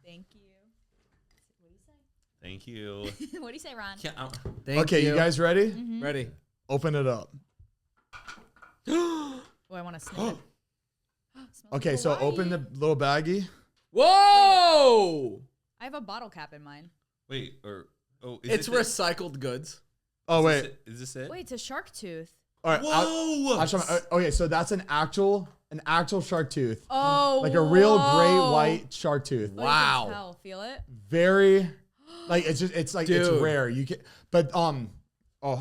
Thank you. Thank you. What do you say, Ron? Can't, Thank Okay, you guys ready? Ready? Open it up. Oh, I want to sniff it. Smells Okay, like so Hawaii. open the little baggie. Whoa! I have a bottle cap in mine. wait, or It's recycled goods. Oh wait. Is this it? Wait, it's a shark tooth. All right. Whoa! I'll show okay, so that's an actual shark tooth. Oh, Like a real whoa. great white shark tooth. Oh, you can Wow. tell. Feel it? Very like it's like it's Dude. rare. You can but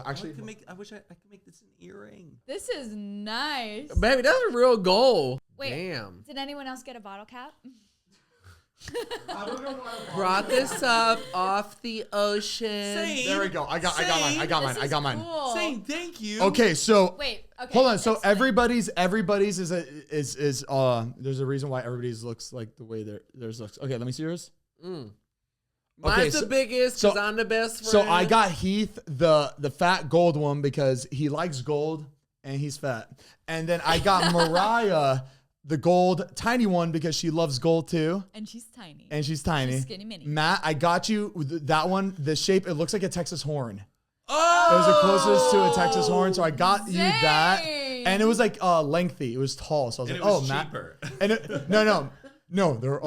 Actually, I wish I could make this an earring. This is nice. Baby, that's a real goal. Wait. Damn. Did anyone else get a bottle cap? Brought this up off the ocean. Zane, there we go. I got mine. I got mine. This I got is mine. cool. Zane, thank you. Okay, so Wait. Okay. hold on. So explain. everybody's is there's a reason why everybody's looks like the way theirs looks. Okay, let me see yours. Mine's Okay, the so- biggest so- because I'm the best friend. So I got Heath the fat gold one because he likes gold and he's fat. And then I got Mariah the gold tiny one because she loves gold too. And she's tiny. And she's tiny. She's skinny mini. Matt, I got you that one. The shape, it looks like a Texas horn. Oh, It was the closest to a Texas horn, so I got you that. Zane. And it was like lengthy. It was tall. So I was and like, it was oh, Matt. cheaper. And no, they're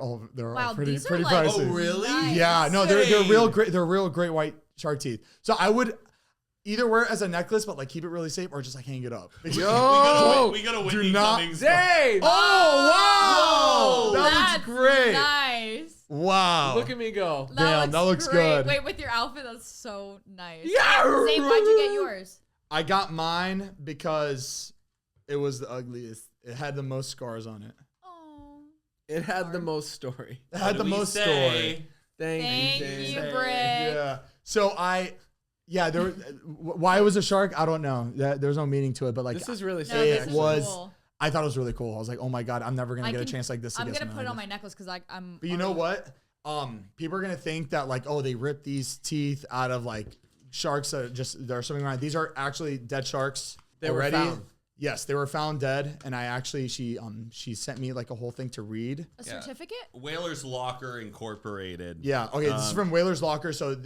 all Wow, pretty these are pretty like- pricey. Oh, really? Nice. Yeah, no, they're Zane. real great. They're real great white shark teeth. So I would either wear it as a necklace, but like keep it really safe, or just like hang it up. We got a Whitney not- Cummings. Zane! Oh wow, That's that looks great. Nice. Wow. Look at me go. Damn, that looks great. good. Wait, with your outfit, that's so nice. Yeah. Zane, why'd you get yours? I got mine because it was the ugliest. It had the most scars on it. Oh. It had the most story. It had the most story. Thank Zane. you, Britt. Yeah. So there. Why it was a shark? I don't know. There's no meaning to it, but like This is really No, sick. this it is was. cool. I thought it was really cool. I was like, oh my god, I'm never gonna I get a can- chance like this. I'm get gonna something put it like on this. my necklace because I'm. But you know what? People are gonna think that like, oh, they ripped these teeth out of like sharks that they're swimming around. These are actually dead sharks. They were already. found. Yes, they were found dead, and I actually she sent me like a whole thing to read. A certificate? Whaler's Locker Incorporated. Yeah. Okay. This is from Whaler's Locker. So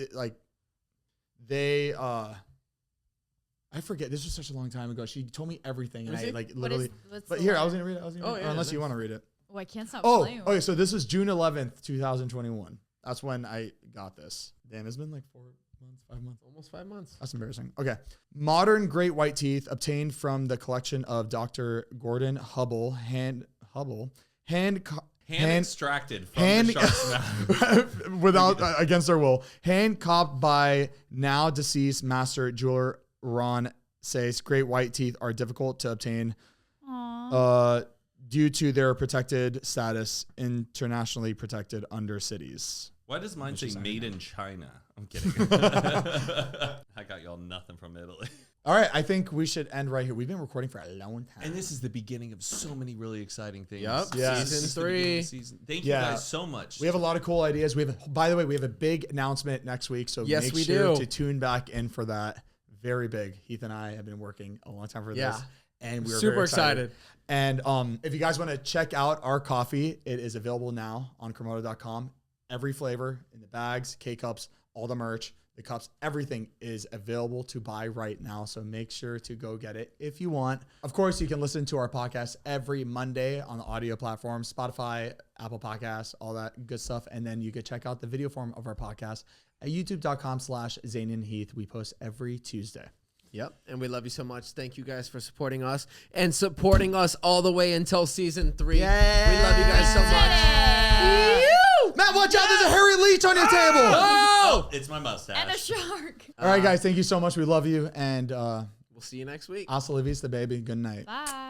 I forget. This was such a long time ago. She told me everything, and Was I it? like What literally. is- what's But the here, I letter? was gonna read it. Oh, yeah, unless you nice. want to read it. Oh, I can't stop Oh, playing. okay. So this was June 11th, 2021. That's when I got this. Damn, it's been like 4 months, 5 months. Almost 5 months. That's embarrassing. Okay. Modern great white teeth obtained from the collection of Dr. Gordon Hubble, hand Extracted from the shark's mouth. without against their will, hand copped by now deceased master jeweler Ron says great white teeth are difficult to obtain due to their protected status, internationally protected under cities. Why does mine say made in China? I'm kidding. I got y'all nothing from Italy. All right, I think we should end right here. We've been recording for a long time. And this is the beginning of so many really exciting things. Yep. Yeah. This is the beginning of the season. Thank you guys so much. We have a lot of cool ideas. By the way, we have a big announcement next week, so Yes, make we sure do. to tune back in for that. Very big. Heath and I have been working a long time for this, and we're Super very excited. excited. And if you guys want to check out our coffee, it is available now on Kramoda.com. Every flavor in the bags, K-Cups, all the merch, the cups, everything is available to buy right now. So make sure to go get it if you want. Of course, you can listen to our podcast every Monday on the audio platforms, Spotify, Apple Podcasts, all that good stuff. And then you can check out the video form of our podcast at youtube.com/Zane and Heath. We post every Tuesday. Yep. And we love you so much. Thank you guys for supporting us and supporting us all the way until season 3. Yeah. We love you guys so much. Matt, watch out. There's a hairy leech on your table. Oh, it's my mustache. And a shark. All right, guys. Thank you so much. We love you. And We'll see you next week. hasta la vista, baby. Good night. Bye.